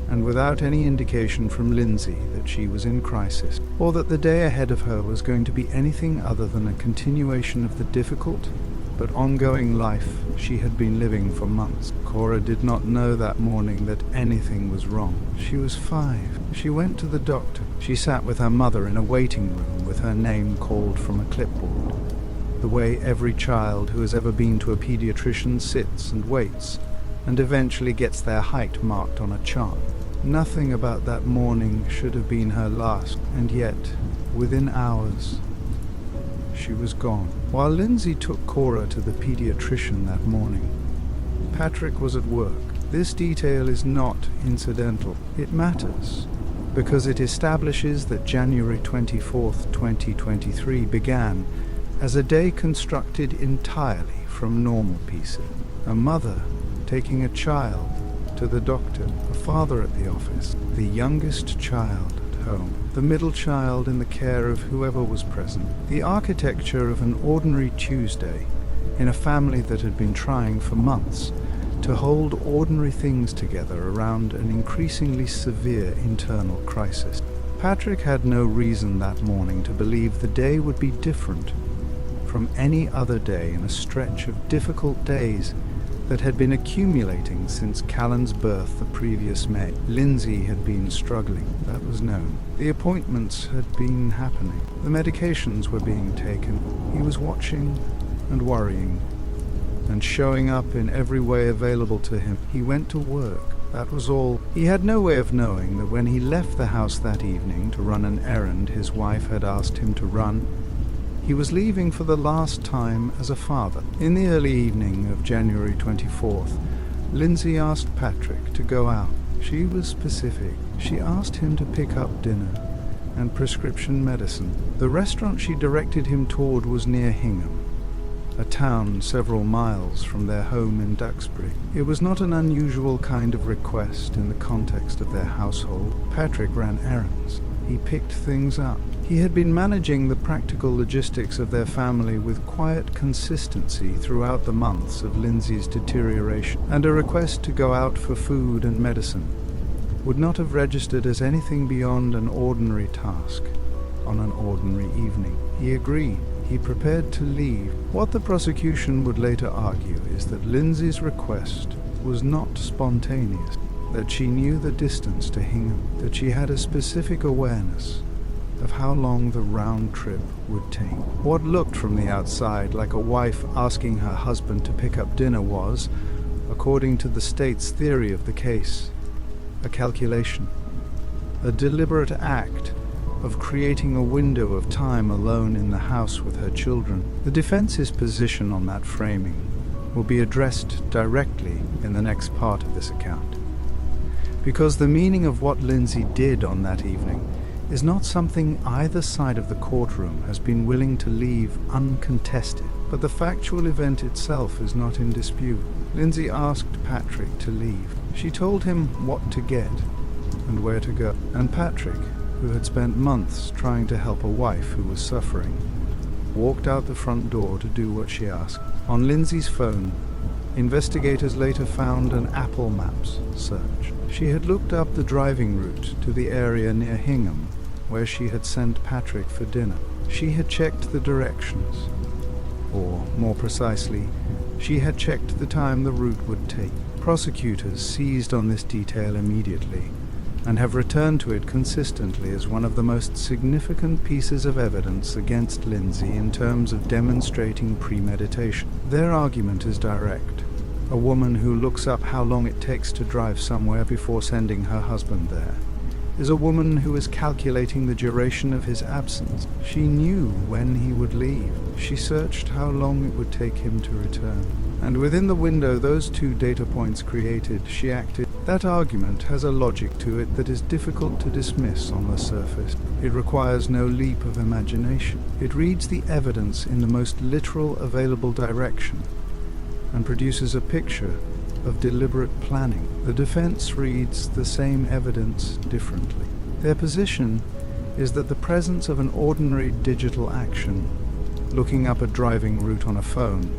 and without any indication from Lindsay that she was in crisis, or that the day ahead of her was going to be anything other than a continuation of the difficult but ongoing life she had been living for months. Cora did not know that morning that anything was wrong. She was 5. She went to the doctor. She sat with her mother in a waiting room with her name called from a clipboard, the way every child who has ever been to a pediatrician sits and waits and eventually gets their height marked on a chart. Nothing about that morning should have been her last, and yet, within hours, she was gone. While Lindsay took Cora to the pediatrician that morning, Patrick was at work. This detail is not incidental. It matters, because it establishes that January 24th, 2023 began as a day constructed entirely from normal pieces. A mother taking a child to the doctor, a father at the office, the youngest child at home, the middle child in the care of whoever was present. The architecture of an ordinary Tuesday in a family that had been trying for months to hold ordinary things together around an increasingly severe internal crisis. Patrick had no reason that morning to believe the day would be different from any other day in a stretch of difficult days that had been accumulating since Callan's birth the previous May. Lindsay had been struggling, that was known. The appointments had been happening. The medications were being taken. He was watching and worrying and showing up in every way available to him. He went to work. That was all. He had no way of knowing that when he left the house that evening to run an errand his wife had asked him to run, he was leaving for the last time as a father. In the early evening of January 24th, Lindsay asked Patrick to go out. She was specific. She asked him to pick up dinner and prescription medicine. The restaurant she directed him toward was near Hingham, a town several miles from their home in Duxbury. It was not an unusual kind of request in the context of their household. Patrick ran errands. He picked things up. He had been managing the practical logistics of their family with quiet consistency throughout the months of Lindsay's deterioration, and a request to go out for food and medicine would not have registered as anything beyond an ordinary task on an ordinary evening. He agreed. He prepared to leave. What the prosecution would later argue is that Lindsay's request was not spontaneous, that she knew the distance to Hingham, that she had a specific awareness of how long the round trip would take. What looked from the outside like a wife asking her husband to pick up dinner was, according to the state's theory of the case, a calculation, a deliberate act of creating a window of time alone in the house with her children. The defense's position on that framing will be addressed directly in the next part of this account, because the meaning of what Lindsay did on that evening is not something either side of the courtroom has been willing to leave uncontested, but the factual event itself is not in dispute. Lindsay asked Patrick to leave. She told him what to get and where to go, and Patrick, who had spent months trying to help a wife who was suffering, walked out the front door to do what she asked. On Lindsay's phone, investigators later found an Apple Maps search. She had looked up the driving route to the area near Hingham, where she had sent Patrick for dinner. She had checked the directions, or more precisely, she had checked the time the route would take. Prosecutors seized on this detail immediately, and have returned to it consistently as one of the most significant pieces of evidence against Lindsay in terms of demonstrating premeditation. Their argument is direct. A woman who looks up how long it takes to drive somewhere before sending her husband there is a woman who is calculating the duration of his absence. She knew when he would leave. She searched how long it would take him to return. And within the window those two data points created, she acted. That argument has a logic to it that is difficult to dismiss on the surface. It requires no leap of imagination. It reads the evidence in the most literal available direction and produces a picture of deliberate planning. The defense reads the same evidence differently. Their position is that the presence of an ordinary digital action, looking up a driving route on a phone,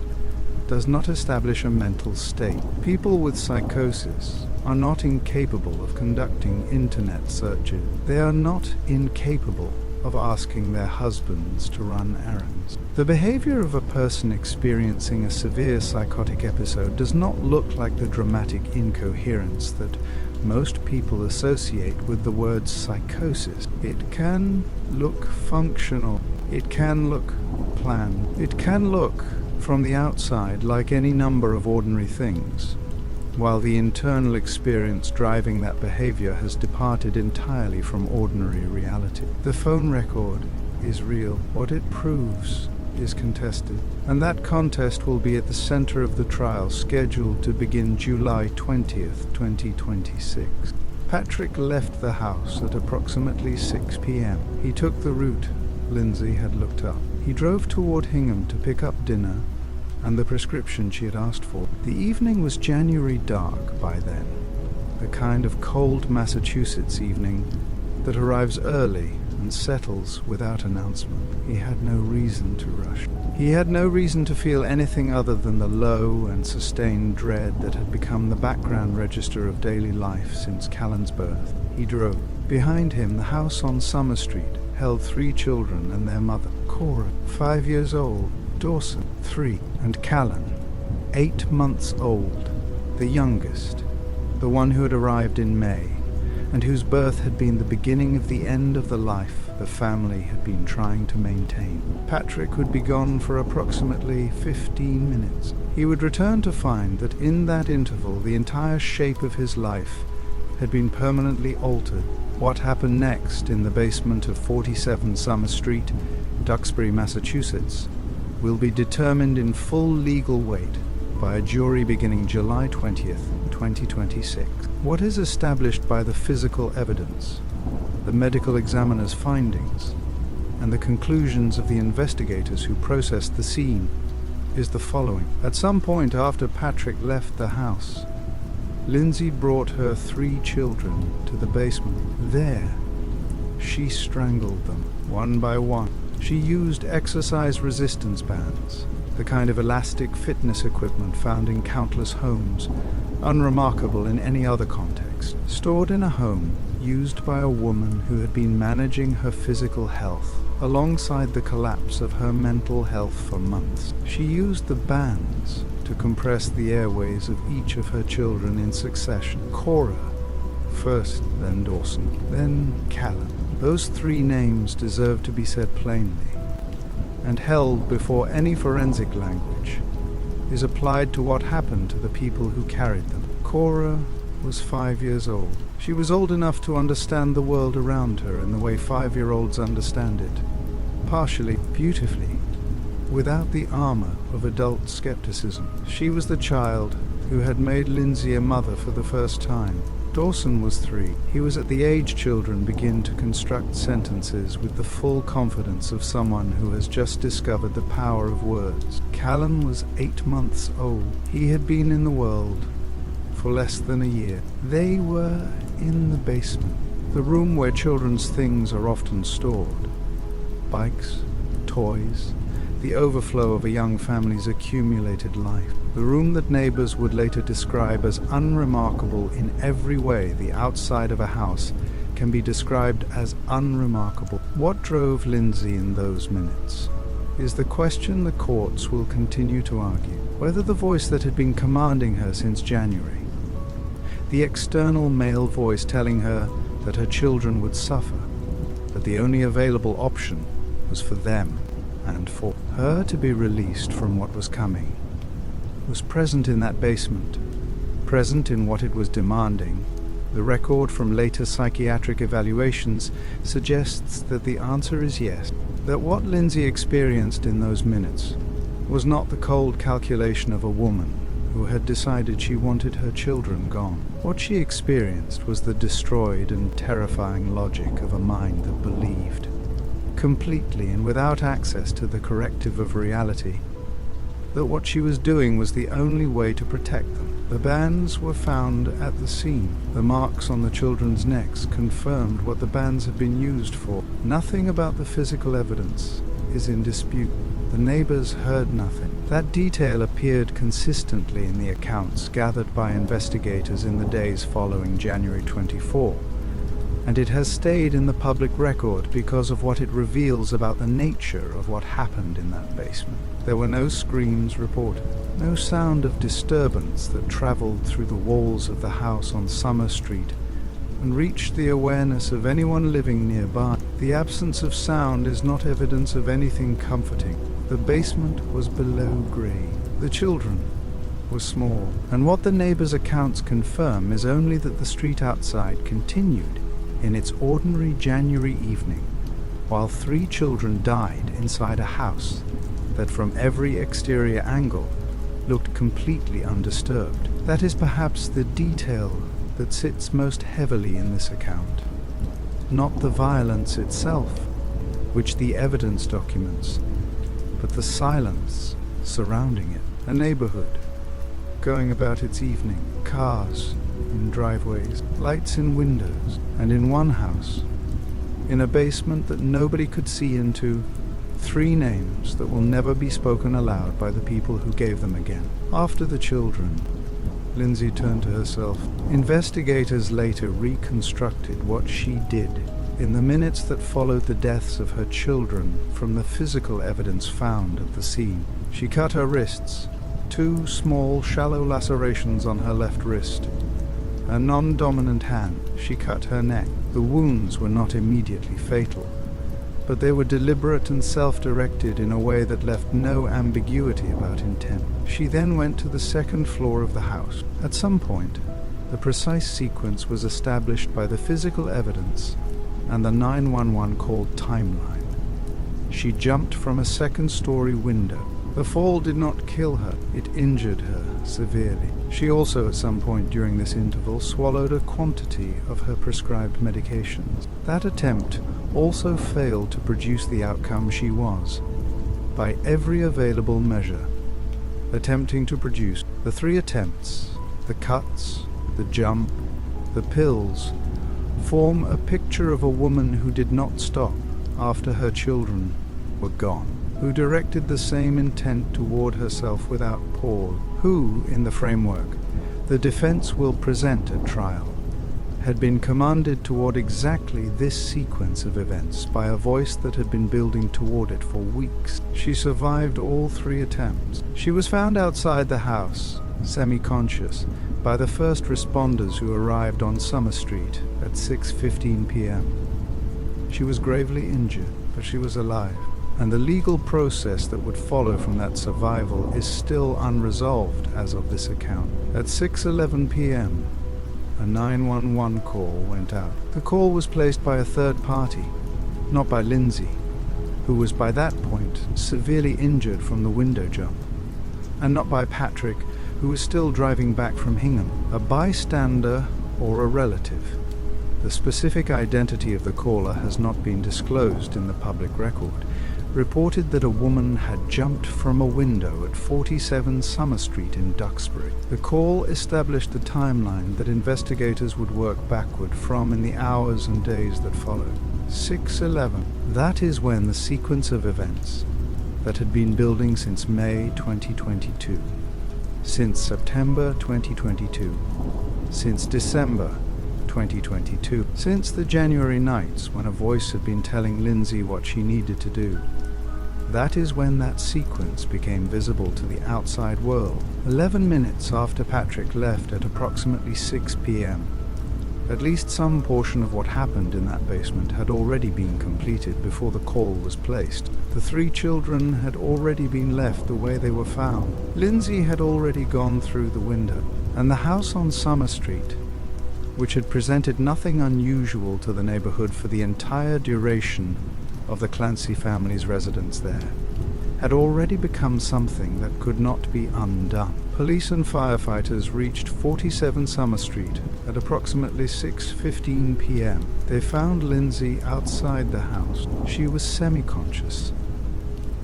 does not establish a mental state. People with psychosis are not incapable of conducting internet searches. They are not incapable of asking their husbands to run errands. The behavior of a person experiencing a severe psychotic episode does not look like the dramatic incoherence that most people associate with the word psychosis. It can look functional. It can look planned. It can look, from the outside, like any number of ordinary things, while the internal experience driving that behavior has departed entirely from ordinary reality. The phone record is real. What it proves is contested, and that contest will be at the center of the trial, scheduled to begin July 20th, 2026. Patrick left the house at approximately 6 p.m. He took the route Lindsay had looked up. He drove toward Hingham to pick up dinner and the prescription she had asked for. The evening was January dark by then, the kind of cold Massachusetts evening that arrives early and settles without announcement. He had no reason to rush. He had no reason to feel anything other than the low and sustained dread that had become the background register of daily life since Callan's birth. He drove. Behind him, the house on Summer Street held 3 children and their mother, Cora, 5 years old, Dawson, 3, and Callan, 8 months old, the youngest, the one who had arrived in May, and whose birth had been the beginning of the end of the life the family had been trying to maintain. Patrick would be gone for approximately 15 minutes. He would return to find that in that interval the entire shape of his life had been permanently altered. What happened next in the basement of 47 Summer Street, Duxbury, Massachusetts, will be determined in full legal weight by a jury beginning July 20th, 2026. What is established by the physical evidence, the medical examiner's findings, and the conclusions of the investigators who processed the scene is the following. At some point after Patrick left the house, Lindsay brought her 3 children to the basement. There, she strangled them, one by one. She used exercise resistance bands, the kind of elastic fitness equipment found in countless homes, unremarkable in any other context, stored in a home used by a woman who had been managing her physical health alongside the collapse of her mental health for months. She used the bands to compress the airways of each of her children in succession. Cora first, then Dawson, then Callan. Those 3 names deserve to be said plainly and held before any forensic language is applied to what happened to the people who carried them. Cora was 5 years old. She was old enough to understand the world around her in the way 5-year-olds understand it, partially, beautifully, without the armor of adult skepticism. She was the child who had made Lindsay a mother for the first time. Dawson was 3. He was at the age children begin to construct sentences with the full confidence of someone who has just discovered the power of words. Callan was 8 months old. He had been in the world for less than a year. They were in the basement, the room where children's things are often stored. Bikes, toys, the overflow of a young family's accumulated life. The room that neighbors would later describe as unremarkable in every way the outside of a house can be described as unremarkable. What drove Lindsay in those minutes is the question the courts will continue to argue. Whether the voice that had been commanding her since January, the external male voice telling her that her children would suffer, that the only available option was for them and for her to be released from what was coming, was present in that basement, present in what it was demanding. The record from later psychiatric evaluations suggests that the answer is yes, that what Lindsay experienced in those minutes was not the cold calculation of a woman who had decided she wanted her children gone. What she experienced was the destroyed and terrifying logic of a mind that believed, completely and without access to the corrective of reality, that what she was doing was the only way to protect them. The bands were found at the scene. The marks on the children's necks confirmed what the bands had been used for. Nothing about the physical evidence is in dispute. The neighbors heard nothing. That detail appeared consistently in the accounts gathered by investigators in the days following January 24, and it has stayed in the public record because of what it reveals about the nature of what happened in that basement. There were no screams reported, no sound of disturbance that traveled through the walls of the house on Summer Street and reached the awareness of anyone living nearby. The absence of sound is not evidence of anything comforting. The basement was below grade. The children were small, and what the neighbors' accounts confirm is only that the street outside continued in its ordinary January evening, while 3 children died inside a house that from every exterior angle looked completely undisturbed. That is perhaps the detail that sits most heavily in this account, not the violence itself, which the evidence documents, but the silence surrounding it. A neighborhood going about its evening, cars in driveways, lights in windows, and in one house, in a basement that nobody could see into, 3 names that will never be spoken aloud by the people who gave them again. After the children, Lindsay turned to herself. Investigators later reconstructed what she did in the minutes that followed the deaths of her children from the physical evidence found at the scene. She cut her wrists, 2 small, shallow lacerations on her left wrist. A non-dominant hand, she cut her neck. The wounds were not immediately fatal, but they were deliberate and self-directed in a way that left no ambiguity about intent. She then went to the second floor of the house. At some point, the precise sequence was established by the physical evidence and the 911 call timeline. She jumped from a second-story window. The fall did not kill her, it injured her severely. She also, at some point during this interval, swallowed a quantity of her prescribed medications. That attempt also failed to produce the outcome she was, by every available measure, attempting to produce. The three attempts, the cuts, the jump, the pills, form a picture of a woman who did not stop after her children were gone, who directed the same intent toward herself without pause, who, in the framework the defense will present at trial, had been commanded toward exactly this sequence of events by a voice that had been building toward it for weeks. She survived all three attempts. She was found outside the house, semi-conscious, by the first responders who arrived on Summer Street at 6:15 p.m. She was gravely injured, but she was alive, and the legal process that would follow from that survival is still unresolved as of this account. At 6:11 p.m., a 911 call went out. The call was placed by a third party, not by Lindsay, who was by that point severely injured from the window jump, and not by Patrick, who was still driving back from Hingham, a bystander or a relative. The specific identity of the caller has not been disclosed in the public record. Reported that a woman had jumped from a window at 47 Summer Street in Duxbury. The call established the timeline that investigators would work backward from in the hours and days that followed. 6:11. That is when the sequence of events that had been building since May 2022, since September 2022, since December 2022, since the January nights when a voice had been telling Lindsay what she needed to do. That is when that sequence became visible to the outside world. 11 minutes after Patrick left at approximately 6 p.m. At least some portion of what happened in that basement had already been completed before the call was placed. The three children had already been left the way they were found. Lindsay had already gone through the window, and the house on Summer Street, which had presented nothing unusual to the neighborhood for the entire duration of the Clancy family's residence there, had already become something that could not be undone. Police and firefighters reached 47 Summer Street at approximately 6:15 p.m. They found Lindsay outside the house. She was semi-conscious,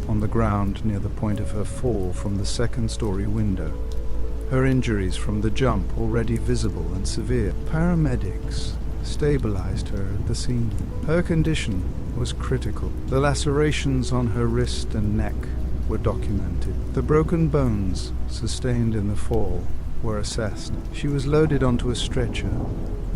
on the ground near the point of her fall from the second-story window. Her injuries from the jump already visible and severe. Paramedics stabilized her at the scene. Her condition was critical. The lacerations on her wrist and neck were documented. The broken bones sustained in the fall were assessed. She was loaded onto a stretcher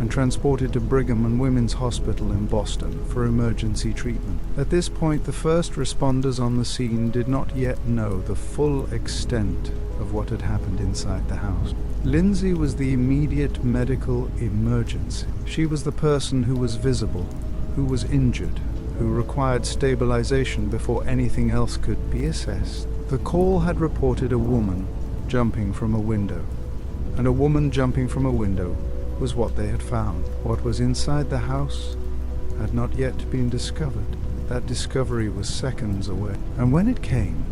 and transported to Brigham and Women's Hospital in Boston for emergency treatment. At this point, the first responders on the scene did not yet know the full extent of what had happened inside the house. Lindsay was the immediate medical emergency. She was the person who was visible, who was injured, who required stabilization before anything else could be assessed. The call had reported a woman jumping from a window, and a woman jumping from a window was what they had found. What was inside the house had not yet been discovered. That discovery was seconds away. And when it came,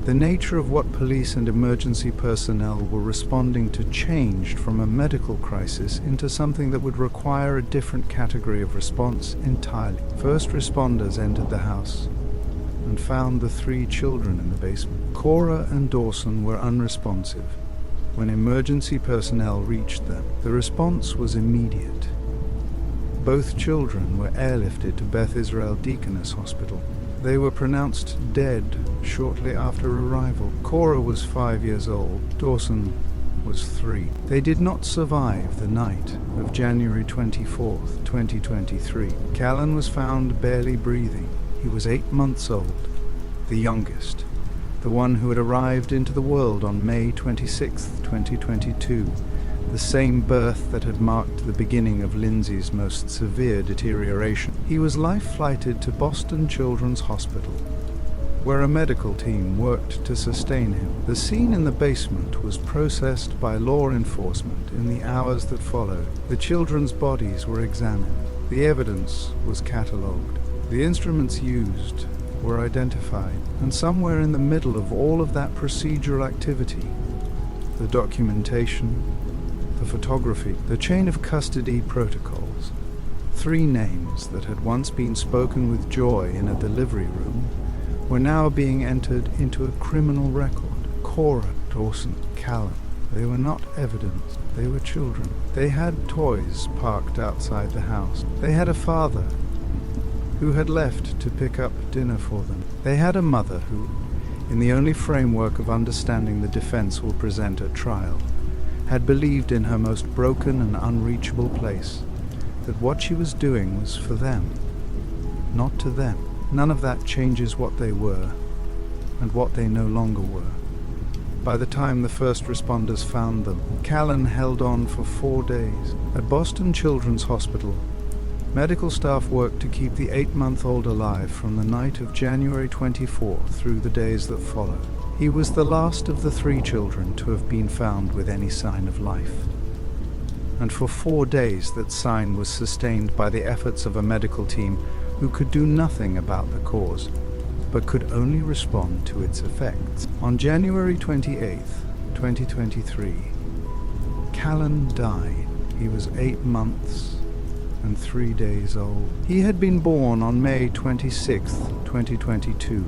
the nature of what police and emergency personnel were responding to changed from a medical crisis into something that would require a different category of response entirely. First responders entered the house and found the three children in the basement. Cora and Dawson were unresponsive when emergency personnel reached them. The response was immediate. Both children were airlifted to Beth Israel Deaconess Hospital. They were pronounced dead shortly after arrival. Cora was 5 years old. Dawson was 3. They did not survive the night of January 24th, 2023. Callan was found barely breathing. He was 8 months old, the youngest, the one who had arrived into the world on May 26th, 2022, the same birth that had marked the beginning of Lindsay's most severe deterioration. He was life-flighted to Boston Children's Hospital, where a medical team worked to sustain him. The scene in the basement was processed by law enforcement in the hours that followed. The children's bodies were examined. The evidence was catalogued. The instruments used were identified. And somewhere in the middle of all of that procedural activity, the documentation, the photography, the chain of custody protocols, 3 names that had once been spoken with joy in a delivery room were now being entered into a criminal record. Cora, Dawson, Callan. They were not evidence. They were children. They had toys parked outside the house. They had a father who had left to pick up dinner for them. They had a mother who, in the only framework of understanding the defense will present at trial, had believed in her most broken and unreachable place that what she was doing was for them, not to them. None of that changes what they were and what they no longer were. By the time the first responders found them, Callan held on for 4 days. At Boston Children's Hospital, medical staff worked to keep the 8-month-old alive from the night of January 24 through the days that followed. He was the last of the 3 children to have been found with any sign of life. And for 4 days that sign was sustained by the efforts of a medical team who could do nothing about the cause, but could only respond to its effects. On January 28, 2023, Callan died. He was 8 months and 3 days old. He had been born on May 26, 2022,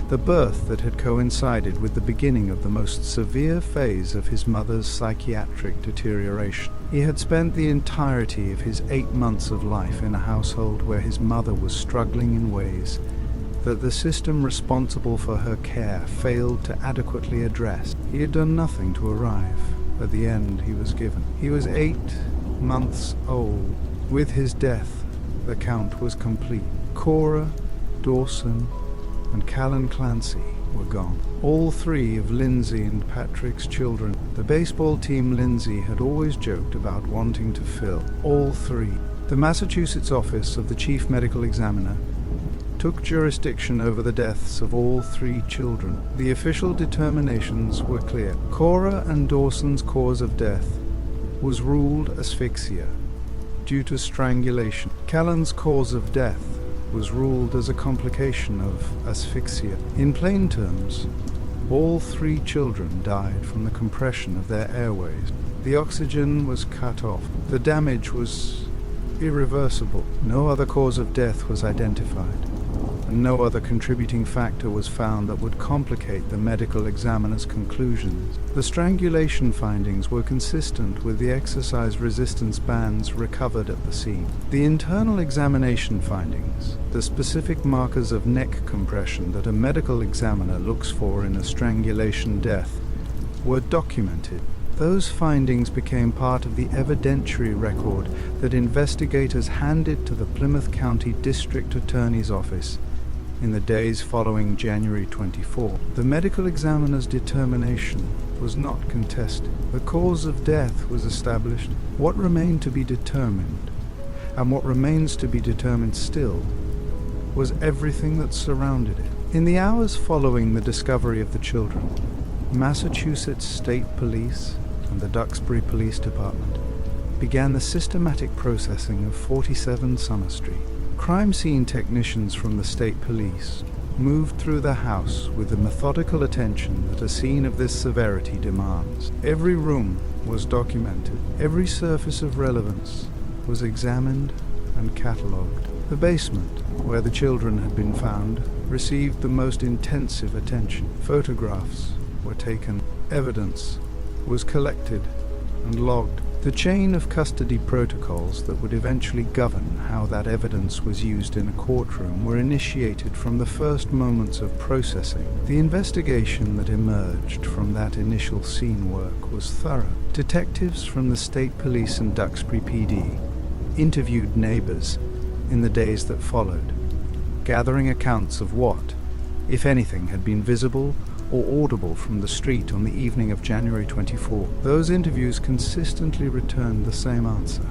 the birth that had coincided with the beginning of the most severe phase of his mother's psychiatric deterioration. He had spent the entirety of his 8 months of life in a household where his mother was struggling in ways that the system responsible for her care failed to adequately address. He had done nothing to arrive at the end he was given. He was 8 months old. With his death, the count was complete. Cora, Dawson, and Callan Clancy were gone. All 3 of Lindsay and Patrick's children. The baseball team Lindsay had always joked about wanting to fill. All 3. The Massachusetts office of the chief medical examiner took jurisdiction over the deaths of all 3 children. The official determinations were clear. Cora and Dawson's cause of death was ruled asphyxia due to strangulation. Callan's cause of death was ruled as a complication of asphyxia. In plain terms, all 3 children died from the compression of their airways. The oxygen was cut off. The damage was irreversible. No other cause of death was identified, and no other contributing factor was found that would complicate the medical examiner's conclusions. The strangulation findings were consistent with the exercise resistance bands recovered at the scene. The internal examination findings, the specific markers of neck compression that a medical examiner looks for in a strangulation death, were documented. Those findings became part of the evidentiary record that investigators handed to the Plymouth County District Attorney's Office in the days following January 24. The medical examiner's determination was not contested. The cause of death was established. What remained to be determined, and what remains to be determined still, was everything that surrounded it. In the hours following the discovery of the children, Massachusetts State Police and the Duxbury Police Department began the systematic processing of 47 Summer Street. Crime scene technicians from the state police moved through the house with the methodical attention that a scene of this severity demands. Every room was documented. Every surface of relevance was examined and catalogued. The basement, where the children had been found, received the most intensive attention. Photographs were taken. Evidence was collected and logged. The chain of custody protocols that would eventually govern how that evidence was used in a courtroom were initiated from the first moments of processing. The investigation that emerged from that initial scene work was thorough. Detectives from the state police and Duxbury PD interviewed neighbors in the days that followed, gathering accounts of what, if anything, had been visible or audible from the street on the evening of January 24. Those interviews consistently returned the same answer.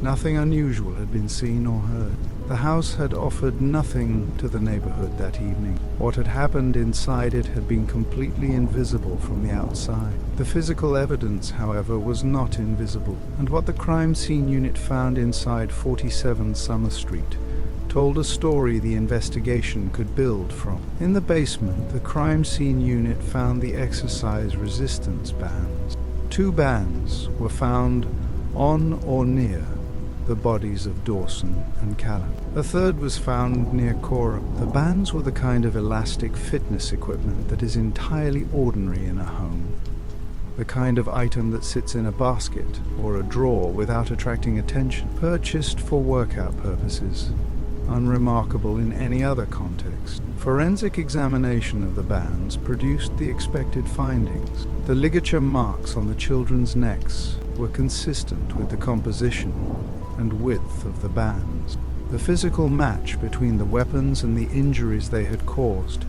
Nothing unusual had been seen or heard. The house had offered nothing to the neighborhood that evening. What had happened inside it had been completely invisible from the outside. The physical evidence, however, was not invisible, and what the crime scene unit found inside 47 Summer Street told a story the investigation could build from. In the basement, the crime scene unit found the exercise resistance bands. 2 bands were found on or near the bodies of Dawson and Callan. A third was found near Cora. The bands were the kind of elastic fitness equipment that is entirely ordinary in a home. The kind of item that sits in a basket or a drawer without attracting attention, purchased for workout purposes, unremarkable in any other context. Forensic examination of the bands produced the expected findings. The ligature marks on the children's necks were consistent with the composition and width of the bands. The physical match between the weapons and the injuries they had caused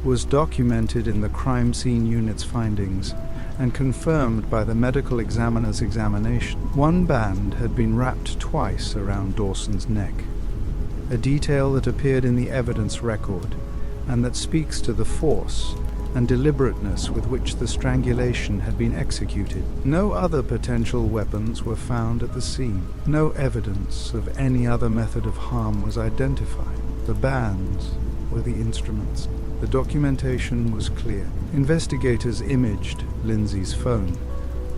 was documented in the crime scene unit's findings and confirmed by the medical examiner's examination. 1 band had been wrapped twice around Dawson's neck, a detail that appeared in the evidence record and that speaks to the force and deliberateness with which the strangulation had been executed. No other potential weapons were found at the scene. No evidence of any other method of harm was identified. The bands were the instruments. The documentation was clear. Investigators imaged Lindsay's phone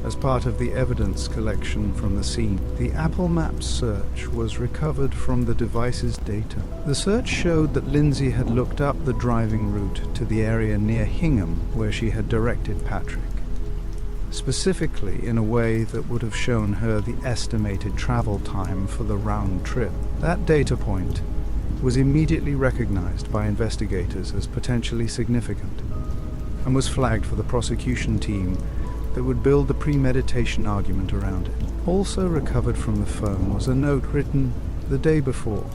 as part of the evidence collection from the scene. The Apple Maps search was recovered from the device's data. The search showed that Lindsay had looked up the driving route to the area near Hingham where she had directed Patrick, specifically in a way that would have shown her the estimated travel time for the round trip. That data point was immediately recognized by investigators as potentially significant and was flagged for the prosecution team that would build the premeditation argument around it. Also recovered from the phone was a note written the day before,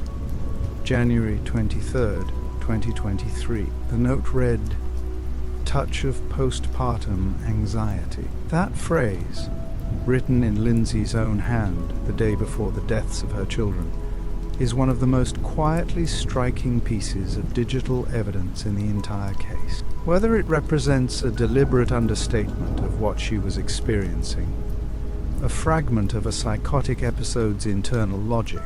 January 23rd, 2023. The note read, "Touch of postpartum anxiety." That phrase, written in Lindsay's own hand the day before the deaths of her children, is one of the most quietly striking pieces of digital evidence in the entire case. Whether it represents a deliberate understatement of what she was experiencing, a fragment of a psychotic episode's internal logic,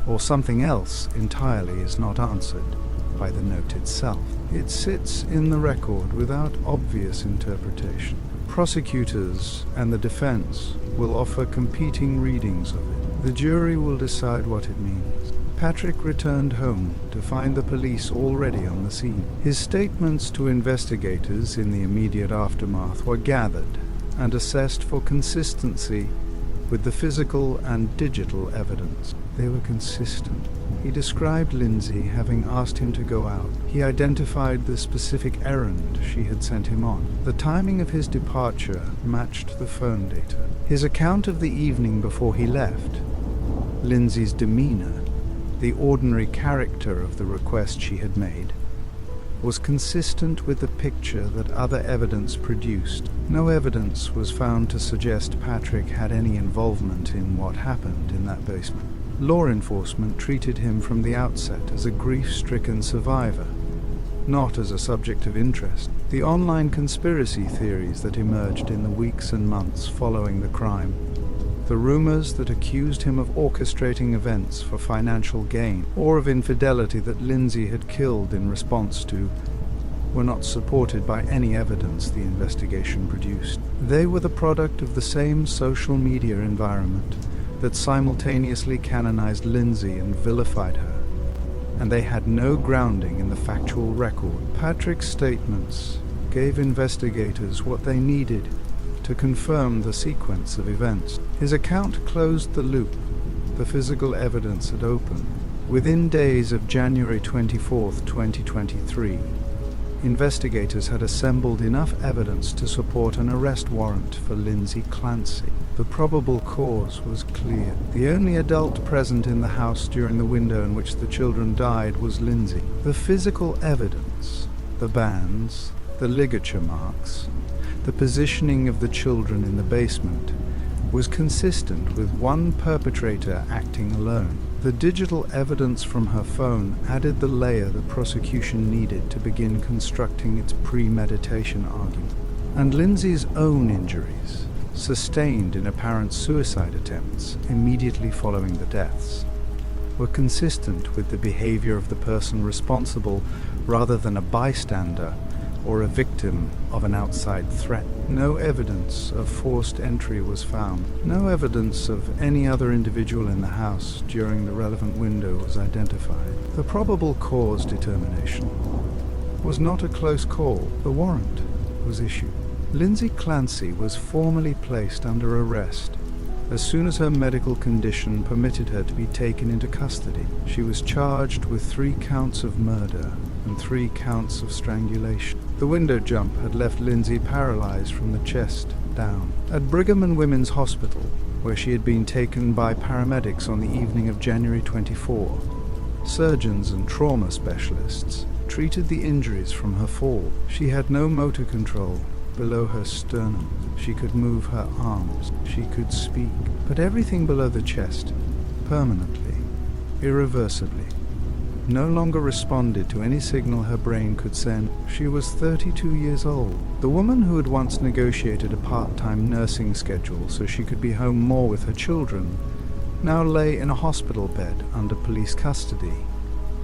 or something else entirely is not answered by the note itself. It sits in the record without obvious interpretation. Prosecutors and the defense will offer competing readings of it. The jury will decide what it means. Patrick returned home to find the police already on the scene. His statements to investigators in the immediate aftermath were gathered and assessed for consistency with the physical and digital evidence. They were consistent. He described Lindsay having asked him to go out. He identified the specific errand she had sent him on. The timing of his departure matched the phone data. His account of the evening before he left, Lindsay's demeanor, the ordinary character of the request she had made, was consistent with the picture that other evidence produced. No evidence was found to suggest Patrick had any involvement in what happened in that basement. Law enforcement treated him from the outset as a grief-stricken survivor, not as a subject of interest. The online conspiracy theories that emerged in the weeks and months following the crime, the rumors that accused him of orchestrating events for financial gain, or of infidelity that Lindsay had killed in response to, were not supported by any evidence the investigation produced. They were the product of the same social media environment that simultaneously canonized Lindsay and vilified her, and they had no grounding in the factual record. Patrick's statements gave investigators what they needed to confirm the sequence of events. His account closed the loop the physical evidence had opened. Within days of January 24, 2023, investigators had assembled enough evidence to support an arrest warrant for Lindsay Clancy. The probable cause was clear. The only adult present in the house during the window in which the children died was Lindsay. The physical evidence, the bands, the ligature marks, the positioning of the children in the basement, was consistent with one perpetrator acting alone. The digital evidence from her phone added the layer the prosecution needed to begin constructing its premeditation argument. And Lindsay's own injuries, sustained in apparent suicide attempts immediately following the deaths, were consistent with the behavior of the person responsible rather than a bystander or a victim of an outside threat. No evidence of forced entry was found. No evidence of any other individual in the house during the relevant window was identified. The probable cause determination was not a close call. The warrant was issued. Lindsay Clancy was formally placed under arrest as soon as her medical condition permitted her to be taken into custody. She was charged with 3 counts of murder and 3 counts of strangulation. The window jump had left Lindsay paralyzed from the chest down. At Brigham and Women's Hospital, where she had been taken by paramedics on the evening of January 24, surgeons and trauma specialists treated the injuries from her fall. She had no motor control below her sternum. She could move her arms. She could speak. But everything below the chest, permanently, irreversibly, no longer responded to any signal her brain could send. She was 32 years old. The woman who had once negotiated a part-time nursing schedule so she could be home more with her children now lay in a hospital bed under police custody,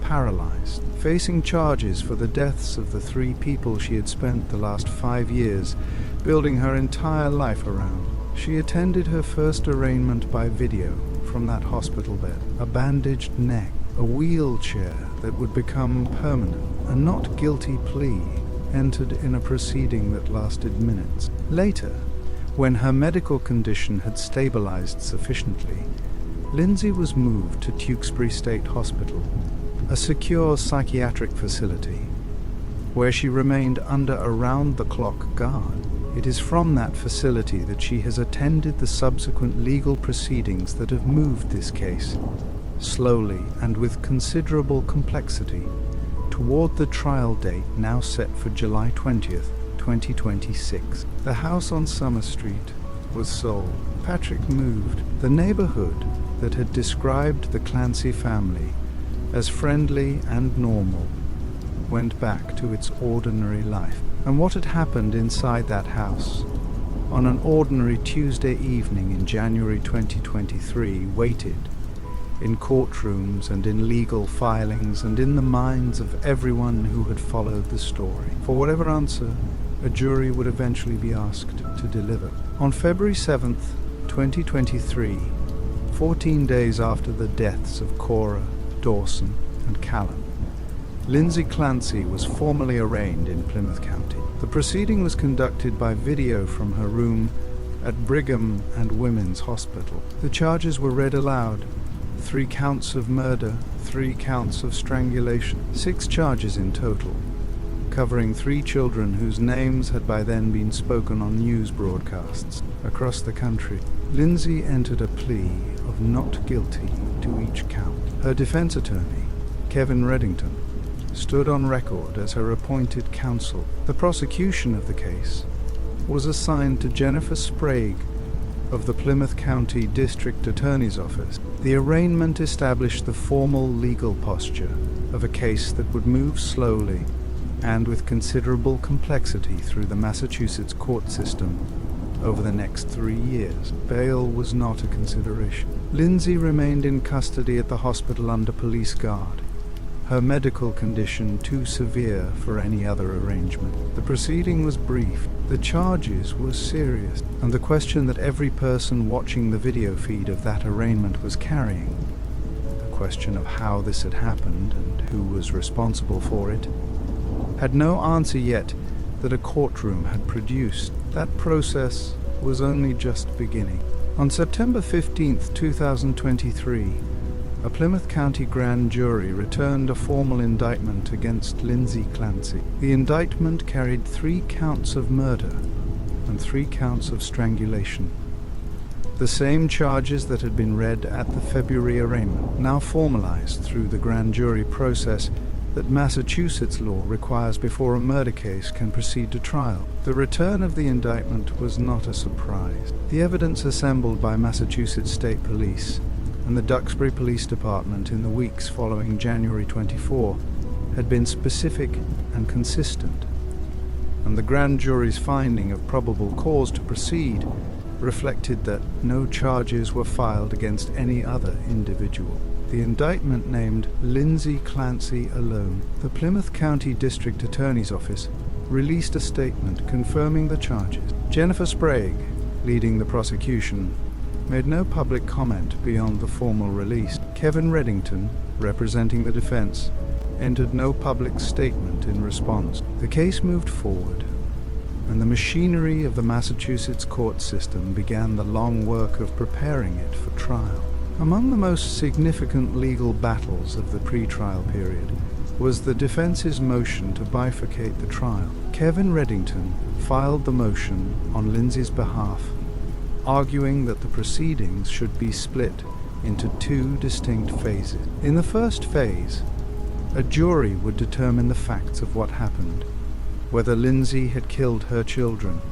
paralyzed, facing charges for the deaths of the 3 people she had spent the last 5 years building her entire life around. She attended her first arraignment by video from that hospital bed. A bandaged neck, a wheelchair that would become permanent, a not guilty plea entered in a proceeding that lasted minutes. Later, when her medical condition had stabilized sufficiently, Lindsay was moved to Duxbury State Hospital, a secure psychiatric facility, where she remained under around-the-clock guard. It is from that facility that she has attended the subsequent legal proceedings that have moved this case, slowly and with considerable complexity, toward the trial date now set for July 20th, 2026. The house on Summer Street was sold. Patrick moved. The neighborhood that had described the Clancy family as friendly and normal went back to its ordinary life. And what had happened inside that house on an ordinary Tuesday evening in January 2023 waited in courtrooms and in legal filings and in the minds of everyone who had followed the story, for whatever answer a jury would eventually be asked to deliver. On February 7th, 2023, 14 days after the deaths of Cora, Dawson, and Callan, Lindsay Clancy was formally arraigned in Plymouth County. The proceeding was conducted by video from her room at Brigham and Women's Hospital. The charges were read aloud: 3 counts of murder, 3 counts of strangulation, 6 charges in total, covering 3 children whose names had by then been spoken on news broadcasts across the country. Lindsay entered a plea of not guilty to each count. Her defense attorney, Kevin Reddington, stood on record as her appointed counsel. The prosecution of the case was assigned to Jennifer Sprague of the Plymouth County District Attorney's Office. The arraignment established the formal legal posture of a case that would move slowly and with considerable complexity through the Massachusetts court system over the next 3 years. Bail was not a consideration. Lindsay remained in custody at the hospital under police guard, her medical condition too severe for any other arrangement. The proceeding was brief. The charges were serious, and the question that every person watching the video feed of that arraignment was carrying, the question of how this had happened and who was responsible for it, had no answer yet that a courtroom had produced. That process was only just beginning. On September 15th, 2023, a Plymouth County grand jury returned a formal indictment against Lindsay Clancy. The indictment carried 3 counts of murder and 3 counts of strangulation. The same charges that had been read at the February arraignment, now formalized through the grand jury process, that Massachusetts law requires before a murder case can proceed to trial. The return of the indictment was not a surprise. The evidence assembled by Massachusetts State Police and the Duxbury Police Department in the weeks following January 24 had been specific and consistent, and the grand jury's finding of probable cause to proceed reflected that no charges were filed against any other individual. The indictment named Lindsay Clancy alone. The Plymouth County District Attorney's Office released a statement confirming the charges. Jennifer Sprague, leading the prosecution, made no public comment beyond the formal release. Kevin Reddington, representing the defense, entered no public statement in response. The case moved forward, and the machinery of the Massachusetts court system began the long work of preparing it for trial. Among the most significant legal battles of the pre-trial period was the defense's motion to bifurcate the trial. Kevin Reddington filed the motion on Lindsay's behalf, arguing that the proceedings should be split into two distinct phases. In the first phase, a jury would determine the facts of what happened, whether Lindsay had killed her children,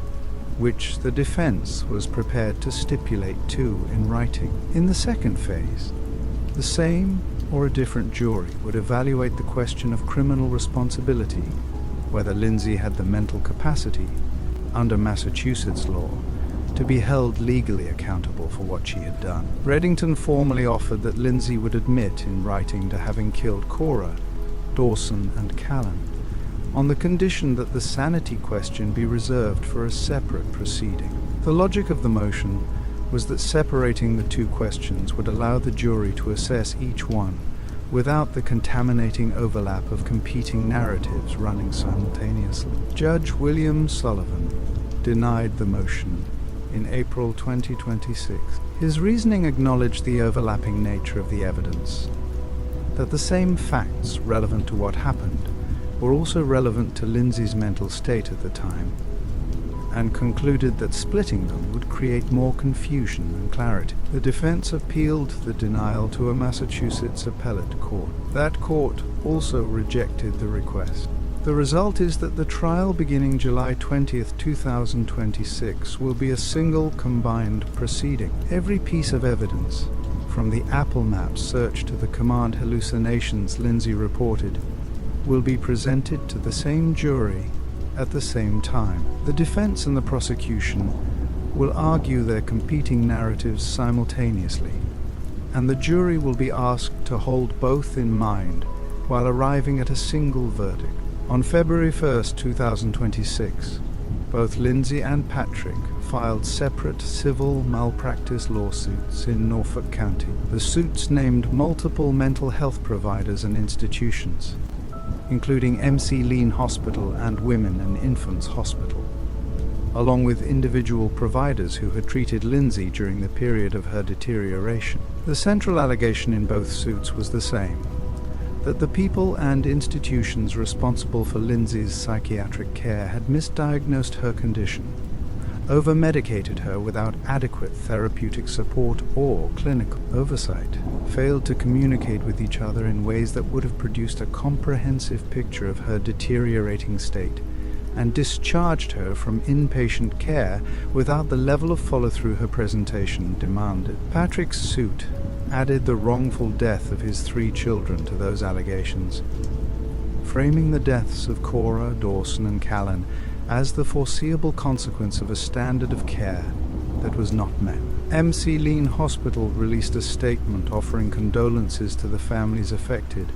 which the defense was prepared to stipulate to in writing. In the second phase, the same or a different jury would evaluate the question of criminal responsibility, whether Lindsay had the mental capacity, under Massachusetts law, to be held legally accountable for what she had done. Reddington formally offered that Lindsay would admit in writing to having killed Cora, Dawson, and Callan, on the condition that the sanity question be reserved for a separate proceeding. The logic of the motion was that separating the two questions would allow the jury to assess each one without the contaminating overlap of competing narratives running simultaneously. Judge William Sullivan denied the motion in April 2026. His reasoning acknowledged the overlapping nature of the evidence, that the same facts relevant to what happened were also relevant to Lindsay's mental state at the time, and concluded that splitting them would create more confusion than clarity. The defense appealed the denial to a Massachusetts appellate court. That court also rejected the request. The result is that the trial beginning July 20th, 2026 will be a single combined proceeding. Every piece of evidence, from the Apple Maps search to the command hallucinations Lindsay reported, will be presented to the same jury at the same time. The defense and the prosecution will argue their competing narratives simultaneously, and the jury will be asked to hold both in mind while arriving at a single verdict. On February 1st, 2026, both Lindsay and Patrick filed separate civil malpractice lawsuits in Norfolk County. The suits named multiple mental health providers and institutions, including MC Lean Hospital and Women and Infants Hospital, along with individual providers who had treated Lindsay during the period of her deterioration. The central allegation in both suits was the same: that the people and institutions responsible for Lindsay's psychiatric care had misdiagnosed her condition, over-medicated her without adequate therapeutic support or clinical oversight, failed to communicate with each other in ways that would have produced a comprehensive picture of her deteriorating state, and discharged her from inpatient care without the level of follow-through her presentation demanded. Patrick's suit added the wrongful death of his 3 children to those allegations, framing the deaths of Cora, Dawson, and Callan as the foreseeable consequence of a standard of care that was not met. MC Lean Hospital released a statement offering condolences to the families affected,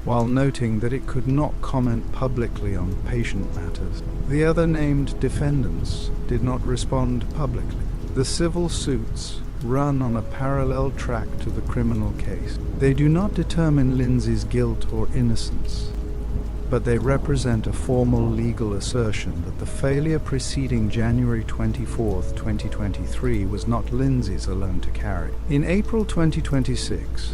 while noting that it could not comment publicly on patient matters. The other named defendants did not respond publicly. The civil suits run on a parallel track to the criminal case. They do not determine Lindsay's guilt or innocence, but they represent a formal legal assertion that the failure preceding January 24, 2023 was not Lindsay's alone to carry. In April 2026,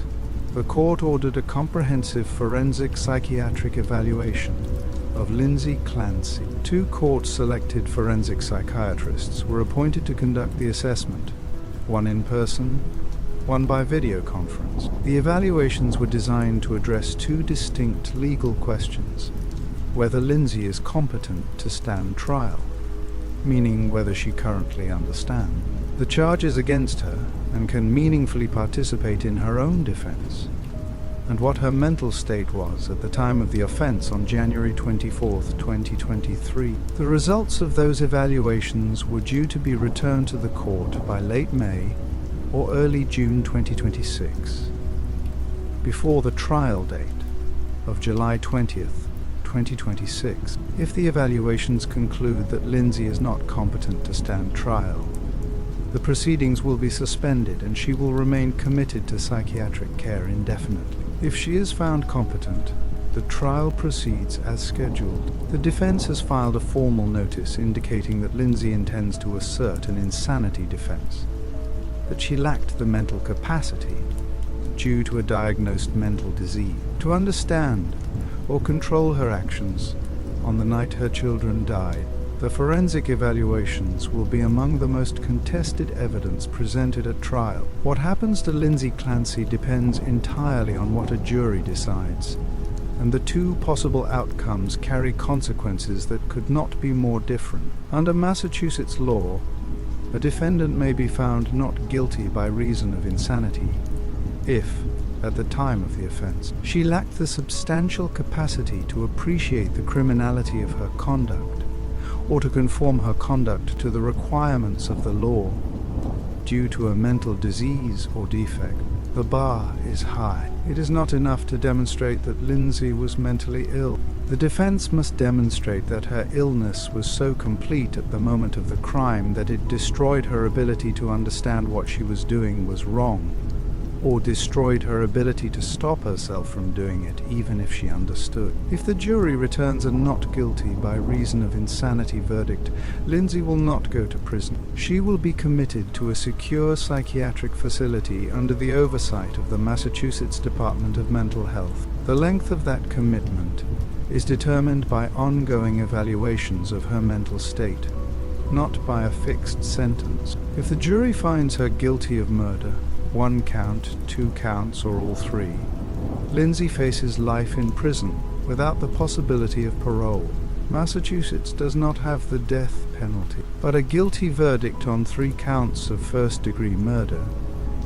the court ordered a comprehensive forensic psychiatric evaluation of Lindsay Clancy. 2 court-selected forensic psychiatrists were appointed to conduct the assessment, one in person one by video conference. The evaluations were designed to address two distinct legal questions: whether Lindsay is competent to stand trial, meaning whether she currently understands the charges against her and can meaningfully participate in her own defense, and what her mental state was at the time of the offense on January 24, 2023. The results of those evaluations were due to be returned to the court by late May or early June 2026, before the trial date of July 20th, 2026. If the evaluations conclude that Lindsay is not competent to stand trial, the proceedings will be suspended and she will remain committed to psychiatric care indefinitely. If she is found competent, the trial proceeds as scheduled. The defense has filed a formal notice indicating that Lindsay intends to assert an insanity defense, that she lacked the mental capacity due to a diagnosed mental disease to understand or control her actions on the night her children died. The forensic evaluations will be among the most contested evidence presented at trial. What happens to Lindsay Clancy depends entirely on what a jury decides, and the two possible outcomes carry consequences that could not be more different. Under Massachusetts law, a defendant may be found not guilty by reason of insanity if, at the time of the offense, she lacked the substantial capacity to appreciate the criminality of her conduct, or to conform her conduct to the requirements of the law due to a mental disease or defect. The bar is high. It is not enough to demonstrate that Lindsay was mentally ill. The defense must demonstrate that her illness was so complete at the moment of the crime that it destroyed her ability to understand what she was doing was wrong, or destroyed her ability to stop herself from doing it, even if she understood. If the jury returns a not guilty by reason of insanity verdict, Lindsay will not go to prison. She will be committed to a secure psychiatric facility under the oversight of the Massachusetts Department of Mental Health. The length of that commitment is determined by ongoing evaluations of her mental state, not by a fixed sentence. If the jury finds her guilty of murder, one count, two counts, or all three, Lindsay faces life in prison without the possibility of parole. Massachusetts does not have the death penalty, but a guilty verdict on 3 counts of first-degree murder,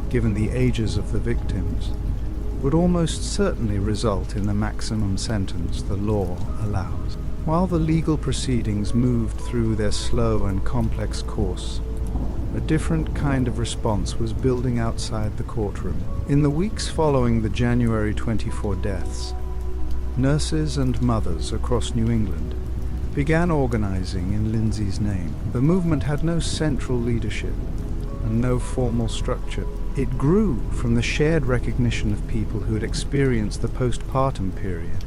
given the ages of the victims, would almost certainly result in the maximum sentence the law allows. While the legal proceedings moved through their slow and complex course, a different kind of response was building outside the courtroom. In the weeks following the January 24 deaths, nurses and mothers across New England began organizing in Lindsay's name. The movement had no central leadership and no formal structure. It grew from the shared recognition of people who had experienced the postpartum period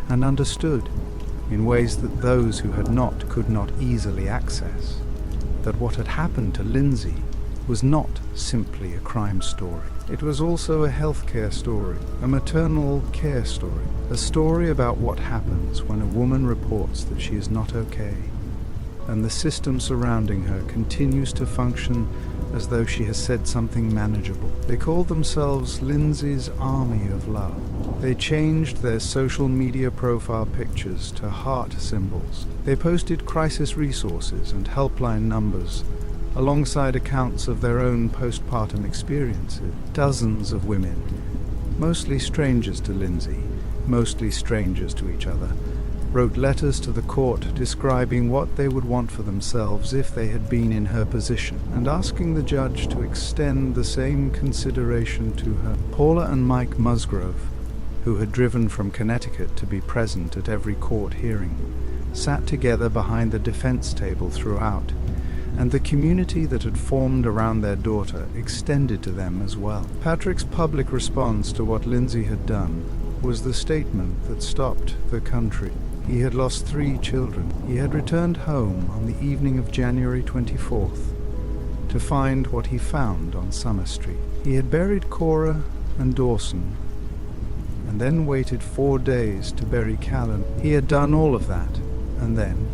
and understood, in ways that those who had not could not easily access, that what had happened to Lindsay was not simply a crime story. It was also a healthcare story, a maternal care story, a story about what happens when a woman reports that she is not okay, and the system surrounding her continues to function as though she has said something manageable. They called themselves Lindsay's Army of Love. They changed their social media profile pictures to heart symbols. They posted crisis resources and helpline numbers, alongside accounts of their own postpartum experiences. Dozens of women, mostly strangers to Lindsay, mostly strangers to each other, wrote letters to the court describing what they would want for themselves if they had been in her position, and asking the judge to extend the same consideration to her. Paula and Mike Musgrove, who had driven from Connecticut to be present at every court hearing, sat together behind the defense table throughout, and the community that had formed around their daughter extended to them as well. Patrick's public response to what Lindsay had done was the statement that stopped the country. He had lost 3 children. He had returned home on the evening of January 24th to find what he found on Summer Street. He had buried Cora and Dawson, and then waited 4 days to bury Callan. He had done all of that, and then,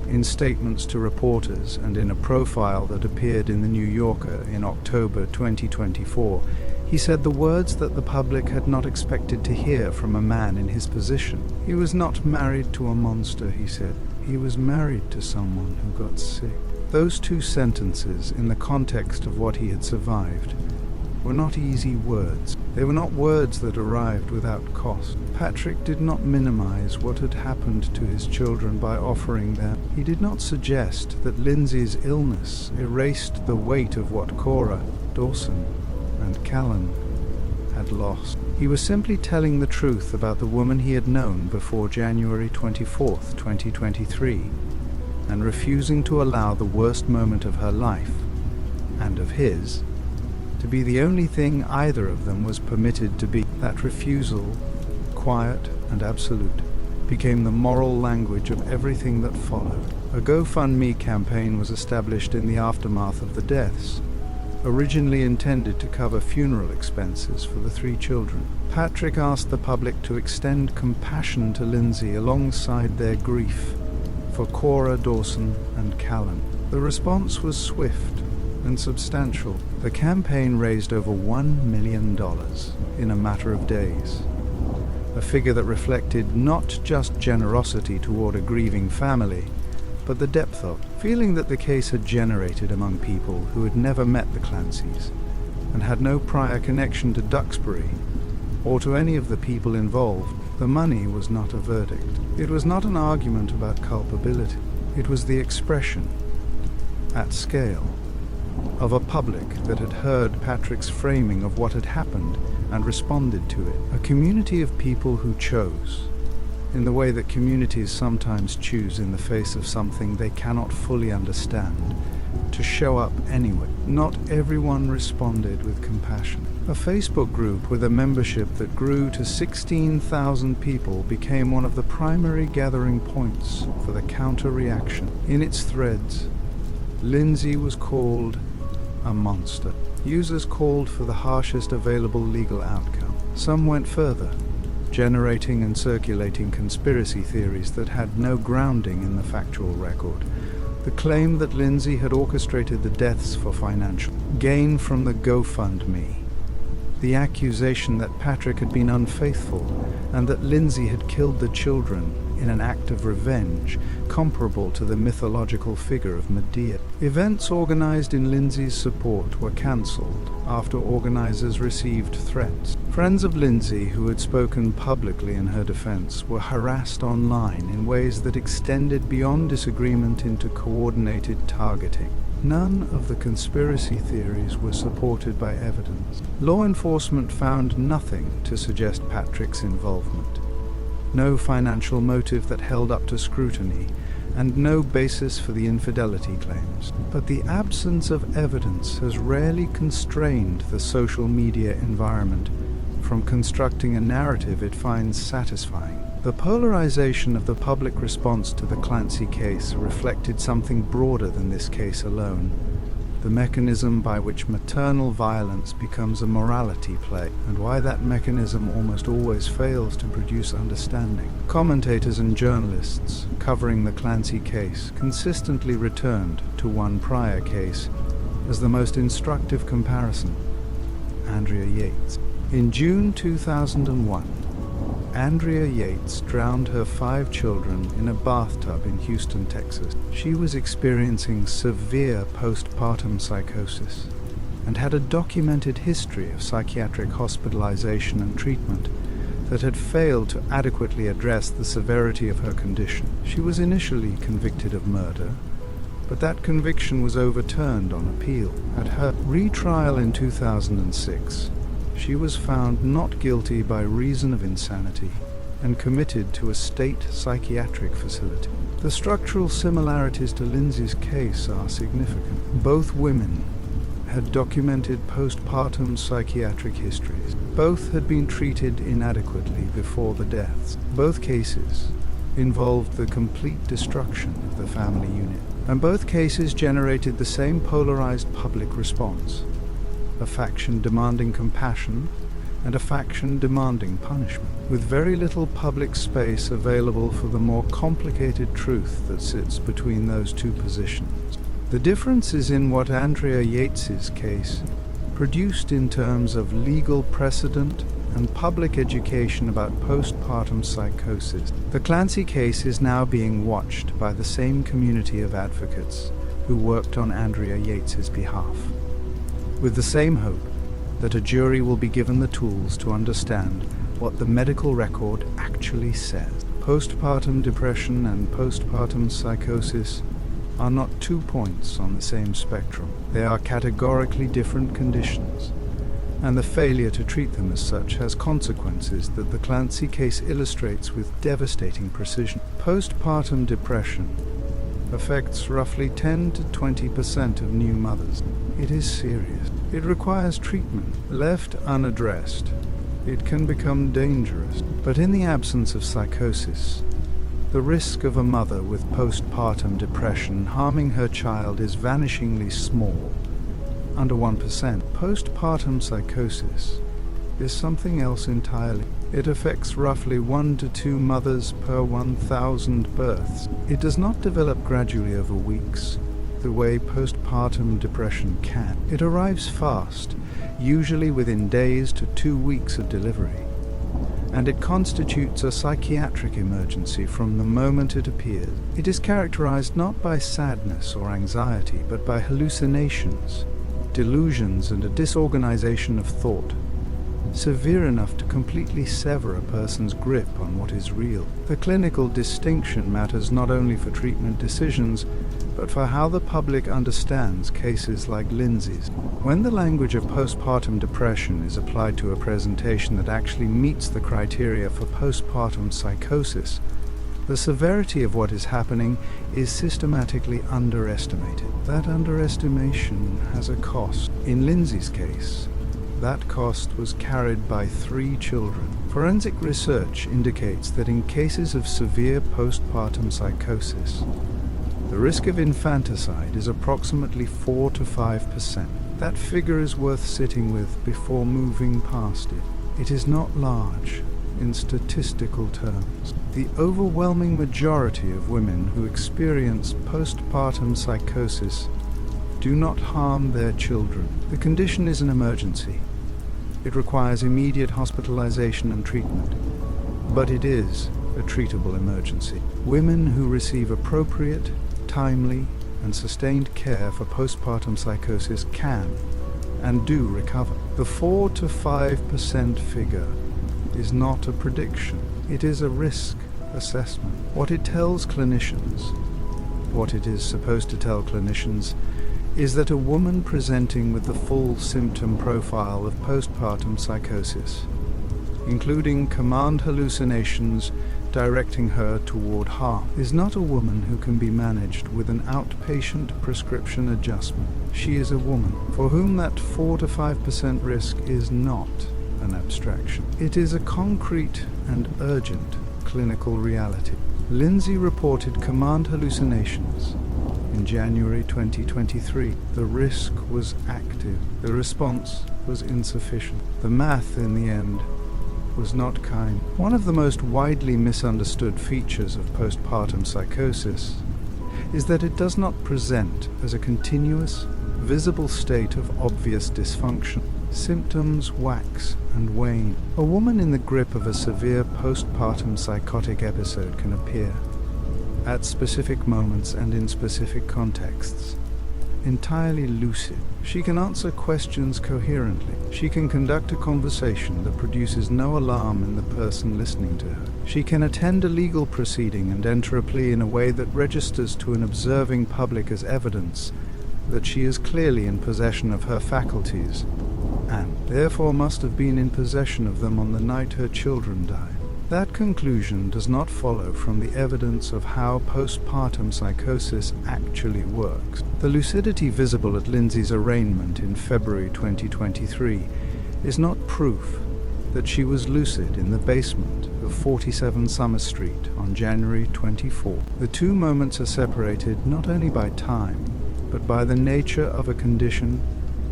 In statements to reporters and in a profile that appeared in the New Yorker in October 2024, he said the words that the public had not expected to hear from a man in his position. He was not married to a monster, he said. He was married to someone who got sick. Those two sentences, in the context of what he had survived, were not easy words. They were not words that arrived without cost. Patrick did not minimize what had happened to his children by offering them. He did not suggest that Lindsay's illness erased the weight of what Cora, Dawson, and Callan had lost. He was simply telling the truth about the woman he had known before January 24th, 2023, and refusing to allow the worst moment of her life, and of his, to be the only thing either of them was permitted to be. That refusal, quiet and absolute, became the moral language of everything that followed. A GoFundMe campaign was established in the aftermath of the deaths, originally intended to cover funeral expenses for the 3 children. Patrick asked the public to extend compassion to Lindsay alongside their grief for Cora, Dawson, and Callan. The response was swift and substantial. The campaign raised over $1 million in a matter of days, a figure that reflected not just generosity toward a grieving family, but the depth of feeling that the case had generated among people who had never met the Clancys and had no prior connection to Duxbury or to any of the people involved. The money was not a verdict. It was not an argument about culpability. It was the expression, at scale, of a public that had heard Patrick's framing of what had happened and responded to it. A community of people who chose, in the way that communities sometimes choose in the face of something they cannot fully understand, to show up anyway. Not everyone responded with compassion. A Facebook group with a membership that grew to 16,000 people became one of the primary gathering points for the counter-reaction. In its threads, Lindsay was called a monster. Users called for the harshest available legal outcome. Some went further, generating and circulating conspiracy theories that had no grounding in the factual record. The claim that Lindsay had orchestrated the deaths for financial gain from the GoFundMe. The accusation that Patrick had been unfaithful and that Lindsay had killed the children in an act of revenge comparable to the mythological figure of Medea. Events organized in Lindsay's support were cancelled after organizers received threats. Friends of Lindsay who had spoken publicly in her defense were harassed online in ways that extended beyond disagreement into coordinated targeting. None of the conspiracy theories were supported by evidence. Law enforcement found nothing to suggest Patrick's involvement. No financial motive that held up to scrutiny, and no basis for the infidelity claims. But the absence of evidence has rarely constrained the social media environment from constructing a narrative it finds satisfying. The polarization of the public response to the Clancy case reflected something broader than this case alone. The mechanism by which maternal violence becomes a morality play, and why that mechanism almost always fails to produce understanding. Commentators and journalists covering the Clancy case consistently returned to one prior case as the most instructive comparison: Andrea Yates. In June 2001, Andrea Yates drowned her 5 children in a bathtub in Houston, Texas. She was experiencing severe postpartum psychosis and had a documented history of psychiatric hospitalization and treatment that had failed to adequately address the severity of her condition. She was initially convicted of murder, but that conviction was overturned on appeal. At her retrial in 2006, she was found not guilty by reason of insanity and committed to a state psychiatric facility. The structural similarities to Lindsay's case are significant. Both women had documented postpartum psychiatric histories. Both had been treated inadequately before the deaths. Both cases involved the complete destruction of the family unit. And both cases generated the same polarized public response: a faction demanding compassion and a faction demanding punishment, with very little public space available for the more complicated truth that sits between those two positions. The difference is in what Andrea Yates's case produced in terms of legal precedent and public education about postpartum psychosis. The Clancy case is now being watched by the same community of advocates who worked on Andrea Yates's behalf, with the same hope that a jury will be given the tools to understand what the medical record actually says. Postpartum depression and postpartum psychosis are not 2 points on the same spectrum. They are categorically different conditions, and the failure to treat them as such has consequences that the Clancy case illustrates with devastating precision. Postpartum depression affects roughly 10 to 20% of new mothers. It is serious. It requires treatment. Left unaddressed, it can become dangerous. But in the absence of psychosis, the risk of a mother with postpartum depression harming her child is vanishingly small, under 1%. Postpartum psychosis is something else entirely. It affects roughly 1 to 2 mothers per 1,000 births. It does not develop gradually over weeks, the way postpartum depression can. It arrives fast, usually within days to 2 weeks of delivery, and it constitutes a psychiatric emergency from the moment it appears. It is characterized not by sadness or anxiety, but by hallucinations, delusions, and a disorganization of thought, severe enough to completely sever a person's grip on what is real. The clinical distinction matters not only for treatment decisions, but for how the public understands cases like Lindsay's. When the language of postpartum depression is applied to a presentation that actually meets the criteria for postpartum psychosis, the severity of what is happening is systematically underestimated. That underestimation has a cost. In Lindsay's case, that cost was carried by 3 children. Forensic research indicates that in cases of severe postpartum psychosis, the risk of infanticide is approximately 4 to 5%. That figure is worth sitting with before moving past it. It is not large in statistical terms. The overwhelming majority of women who experience postpartum psychosis do not harm their children. The condition is an emergency. It requires immediate hospitalization and treatment, but it is a treatable emergency. Women who receive appropriate, timely, and sustained care for postpartum psychosis can and do recover. The 4 to 5% figure is not a prediction. It is a risk assessment. What it tells clinicians, what it is supposed to tell clinicians, is that a woman presenting with the full symptom profile of postpartum psychosis, including command hallucinations directing her toward harm, is not a woman who can be managed with an outpatient prescription adjustment. She is a woman for whom that 4 to 5% risk is not an abstraction. It is a concrete and urgent clinical reality. Lindsay reported command hallucinations in January 2023. The risk was active. The response was insufficient. The math, in the end, was not kind. One of the most widely misunderstood features of postpartum psychosis is that it does not present as a continuous, visible state of obvious dysfunction. Symptoms wax and wane. A woman in the grip of a severe postpartum psychotic episode can appear, at specific moments and in specific contexts, entirely lucid. She can answer questions coherently. She can conduct a conversation that produces no alarm in the person listening to her. She can attend a legal proceeding and enter a plea in a way that registers to an observing public as evidence that she is clearly in possession of her faculties, and therefore must have been in possession of them on the night her children died. That conclusion does not follow from the evidence of how postpartum psychosis actually works. The lucidity visible at Lindsay's arraignment in February 2023 is not proof that she was lucid in the basement of 47 Summer Street on January 24. The two moments are separated not only by time, but by the nature of a condition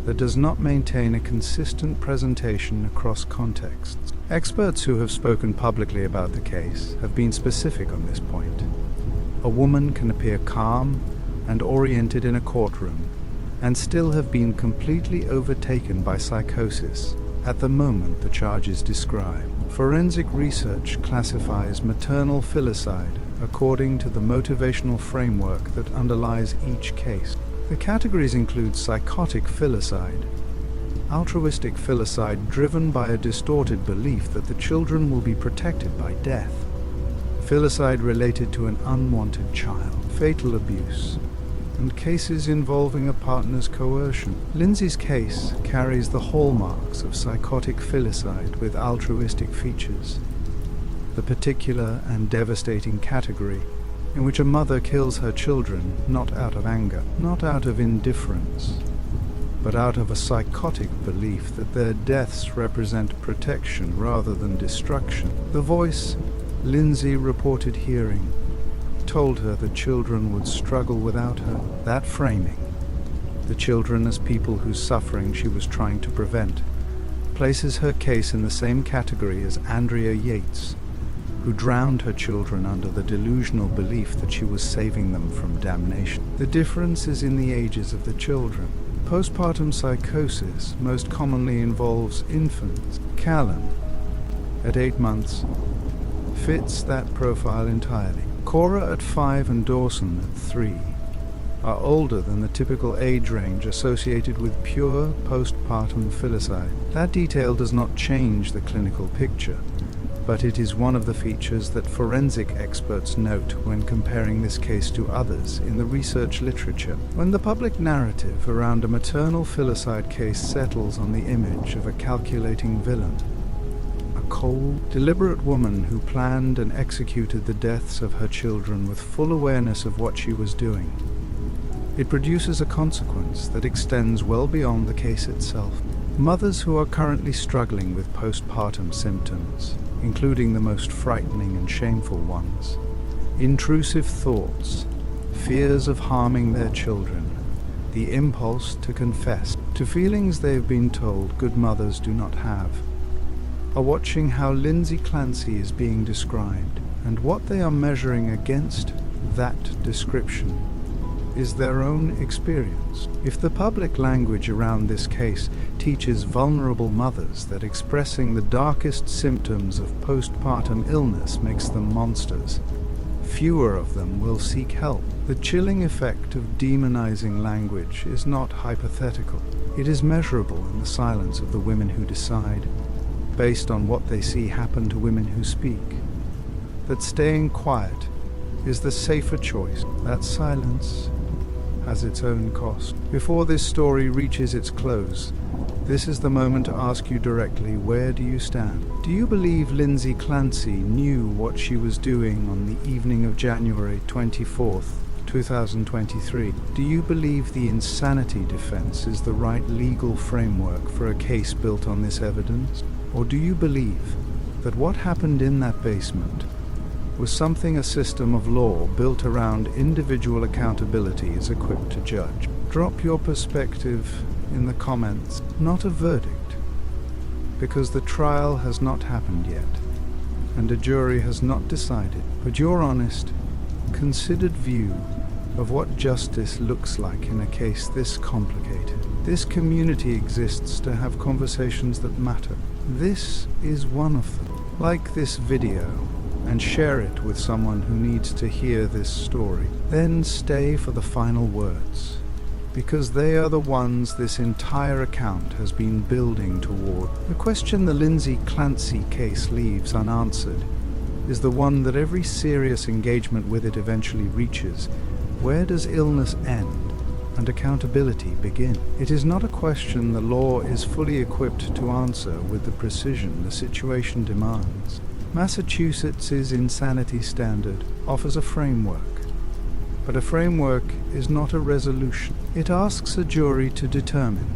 that does not maintain a consistent presentation across contexts. Experts who have spoken publicly about the case have been specific on this point. A woman can appear calm and oriented in a courtroom and still have been completely overtaken by psychosis at the moment the charge is described. Forensic research classifies maternal filicide according to the motivational framework that underlies each case. The categories include psychotic filicide, altruistic filicide driven by a distorted belief that the children will be protected by death, filicide related to an unwanted child, fatal abuse, and cases involving a partner's coercion. Lindsay's case carries the hallmarks of psychotic filicide with altruistic features, the particular and devastating category in which a mother kills her children not out of anger, not out of indifference, but out of a psychotic belief that their deaths represent protection rather than destruction. The voice Lindsay reported hearing told her the children would struggle without her. That framing, the children as people whose suffering she was trying to prevent, places her case in the same category as Andrea Yates, who drowned her children under the delusional belief that she was saving them from damnation. The difference is in the ages of the children. Postpartum psychosis most commonly involves infants. Callan, at 8 months, fits that profile entirely. Cora at 5 and Dawson at 3 are older than the typical age range associated with pure postpartum filicide. That detail does not change the clinical picture, but it is one of the features that forensic experts note when comparing this case to others in the research literature. When the public narrative around a maternal filicide case settles on the image of a calculating villain, a cold, deliberate woman who planned and executed the deaths of her children with full awareness of what she was doing, it produces a consequence that extends well beyond the case itself. Mothers who are currently struggling with postpartum symptoms, including the most frightening and shameful ones, intrusive thoughts, fears of harming their children, the impulse to confess to feelings they have been told good mothers do not have, are watching how Lindsay Clancy is being described, and what they are measuring against that description is their own experience. If the public language around this case teaches vulnerable mothers that expressing the darkest symptoms of postpartum illness makes them monsters, fewer of them will seek help. The chilling effect of demonizing language is not hypothetical. It is measurable in the silence of the women who decide, based on what they see happen to women who speak, that staying quiet is the safer choice. That silence has its own cost. Before this story reaches its close, this is the moment to ask you directly, where do you stand? Do you believe Lindsay Clancy knew what she was doing on the evening of January 24th, 2023? Do you believe the insanity defense is the right legal framework for a case built on this evidence? Or do you believe that what happened in that basement was something a system of law built around individual accountability is equipped to judge? Drop your perspective in the comments. Not a verdict, because the trial has not happened yet, and a jury has not decided, but your honest, considered view of what justice looks like in a case this complicated. This community exists to have conversations that matter. This is one of them. Like this video and share it with someone who needs to hear this story. Then stay for the final words, because they are the ones this entire account has been building toward. The question the Lindsay Clancy case leaves unanswered is the one that every serious engagement with it eventually reaches. Where does illness end and accountability begin? It is not a question the law is fully equipped to answer with the precision the situation demands. Massachusetts' insanity standard offers a framework, but a framework is not a resolution. It asks a jury to determine,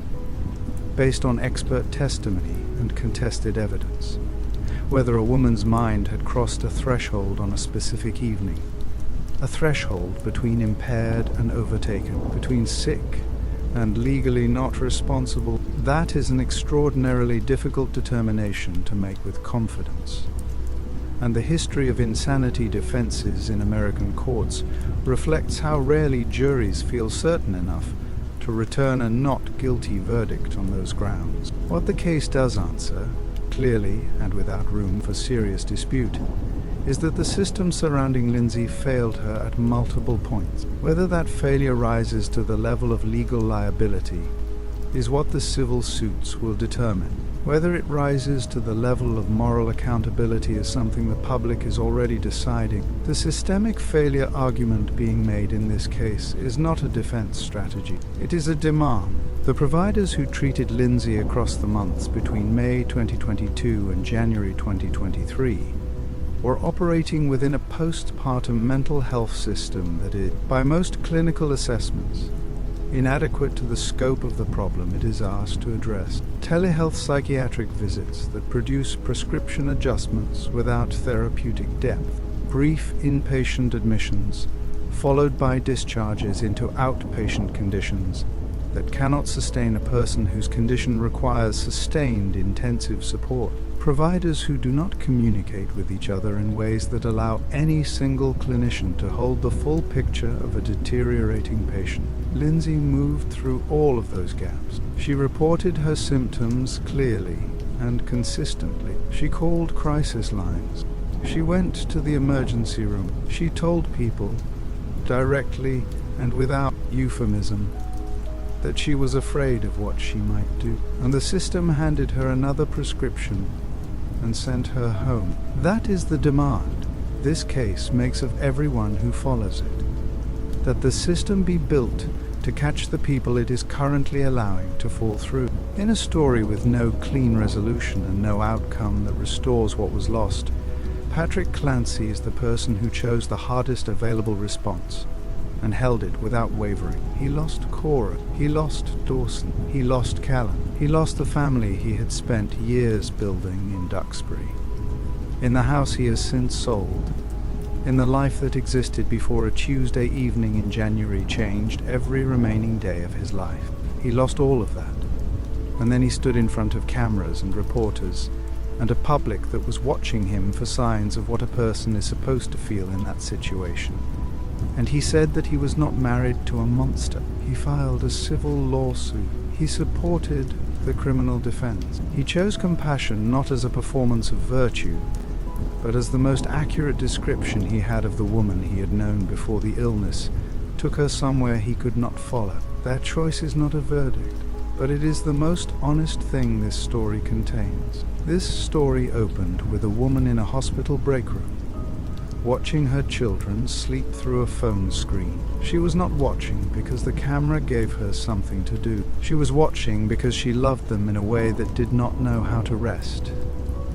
based on expert testimony and contested evidence, whether a woman's mind had crossed a threshold on a specific evening, a threshold between impaired and overtaken, between sick and legally not responsible. That is an extraordinarily difficult determination to make with confidence. And the history of insanity defenses in American courts reflects how rarely juries feel certain enough to return a not guilty verdict on those grounds. What the case does answer, clearly and without room for serious dispute, is that the system surrounding Lindsay failed her at multiple points. Whether that failure rises to the level of legal liability is what the civil suits will determine. Whether it rises to the level of moral accountability is something the public is already deciding. The systemic failure argument being made in this case is not a defense strategy. It is a demand. The providers who treated Lindsay across the months between May 2022 and January 2023 were operating within a postpartum mental health system that is, by most clinical assessments, inadequate to the scope of the problem it is asked to address. Telehealth psychiatric visits that produce prescription adjustments without therapeutic depth. Brief inpatient admissions, followed by discharges into outpatient conditions that cannot sustain a person whose condition requires sustained intensive support. Providers who do not communicate with each other in ways that allow any single clinician to hold the full picture of a deteriorating patient. Lindsay moved through all of those gaps. She reported her symptoms clearly and consistently. She called crisis lines. She went to the emergency room. She told people, directly and without euphemism, that she was afraid of what she might do. And the system handed her another prescription and sent her home. That is the demand this case makes of everyone who follows it. That the system be built to catch the people it is currently allowing to fall through. In a story with no clean resolution and no outcome that restores what was lost, Patrick Clancy is the person who chose the hardest available response and held it without wavering. He lost Cora, he lost Dawson, he lost Callan, he lost the family he had spent years building in Duxbury, in the house he has since sold, in the life that existed before a Tuesday evening in January changed every remaining day of his life. He lost all of that, and then he stood in front of cameras and reporters and a public that was watching him for signs of what a person is supposed to feel in that situation. And he said that he was not married to a monster. He filed a civil lawsuit. He supported the criminal defense. He chose compassion not as a performance of virtue, but as the most accurate description he had of the woman he had known before the illness took her somewhere he could not follow. That choice is not a verdict, but it is the most honest thing this story contains. This story opened with a woman in a hospital break room, watching her children sleep through a phone screen. She was not watching because the camera gave her something to do. She was watching because she loved them in a way that did not know how to rest,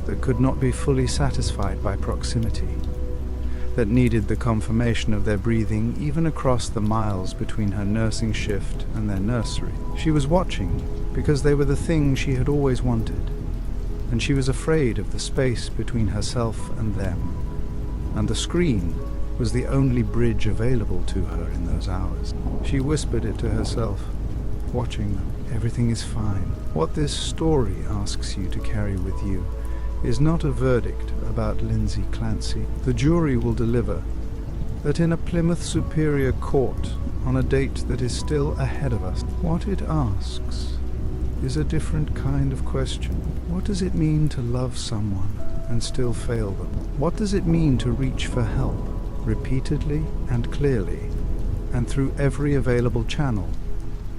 that could not be fully satisfied by proximity, that needed the confirmation of their breathing even across the miles between her nursing shift and their nursery. She was watching because they were the thing she had always wanted, and she was afraid of the space between herself and them. And the screen was the only bridge available to her in those hours. She whispered it to herself, watching them. Everything is fine. What this story asks you to carry with you is not a verdict about Lindsay Clancy. The jury will deliver that in a Plymouth Superior Court on a date that is still ahead of us. What it asks is a different kind of question. What does it mean to love someone and still fail them? What does it mean to reach for help repeatedly and clearly and through every available channel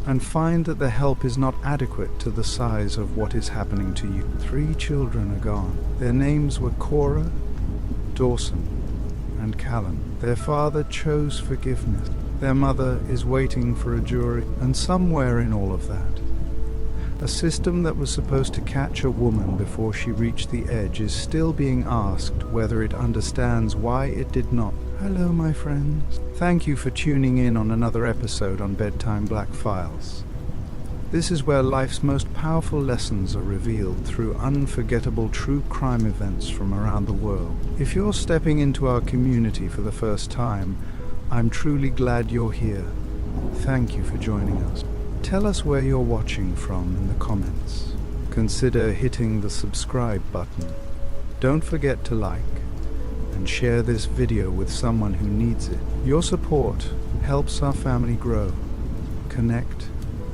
and find that the help is not adequate to the size of what is happening to you? 3 children are gone. Their names were Cora, Dawson, and Callan. Their father chose forgiveness. Their mother is waiting for a jury, and somewhere in all of that, a system that was supposed to catch a woman before she reached the edge is still being asked whether it understands why it did not. Hello, my friends. Thank you for tuning in on another episode on Bedtime Black Files. This is where life's most powerful lessons are revealed through unforgettable true crime events from around the world. If you're stepping into our community for the first time, I'm truly glad you're here. Thank you for joining us. Tell us where you're watching from in the comments. Consider hitting the subscribe button. Don't forget to like and share this video with someone who needs it. Your support helps our family grow, connect,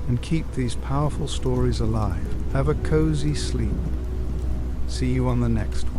and keep these powerful stories alive. Have a cozy sleep. See you on the next one.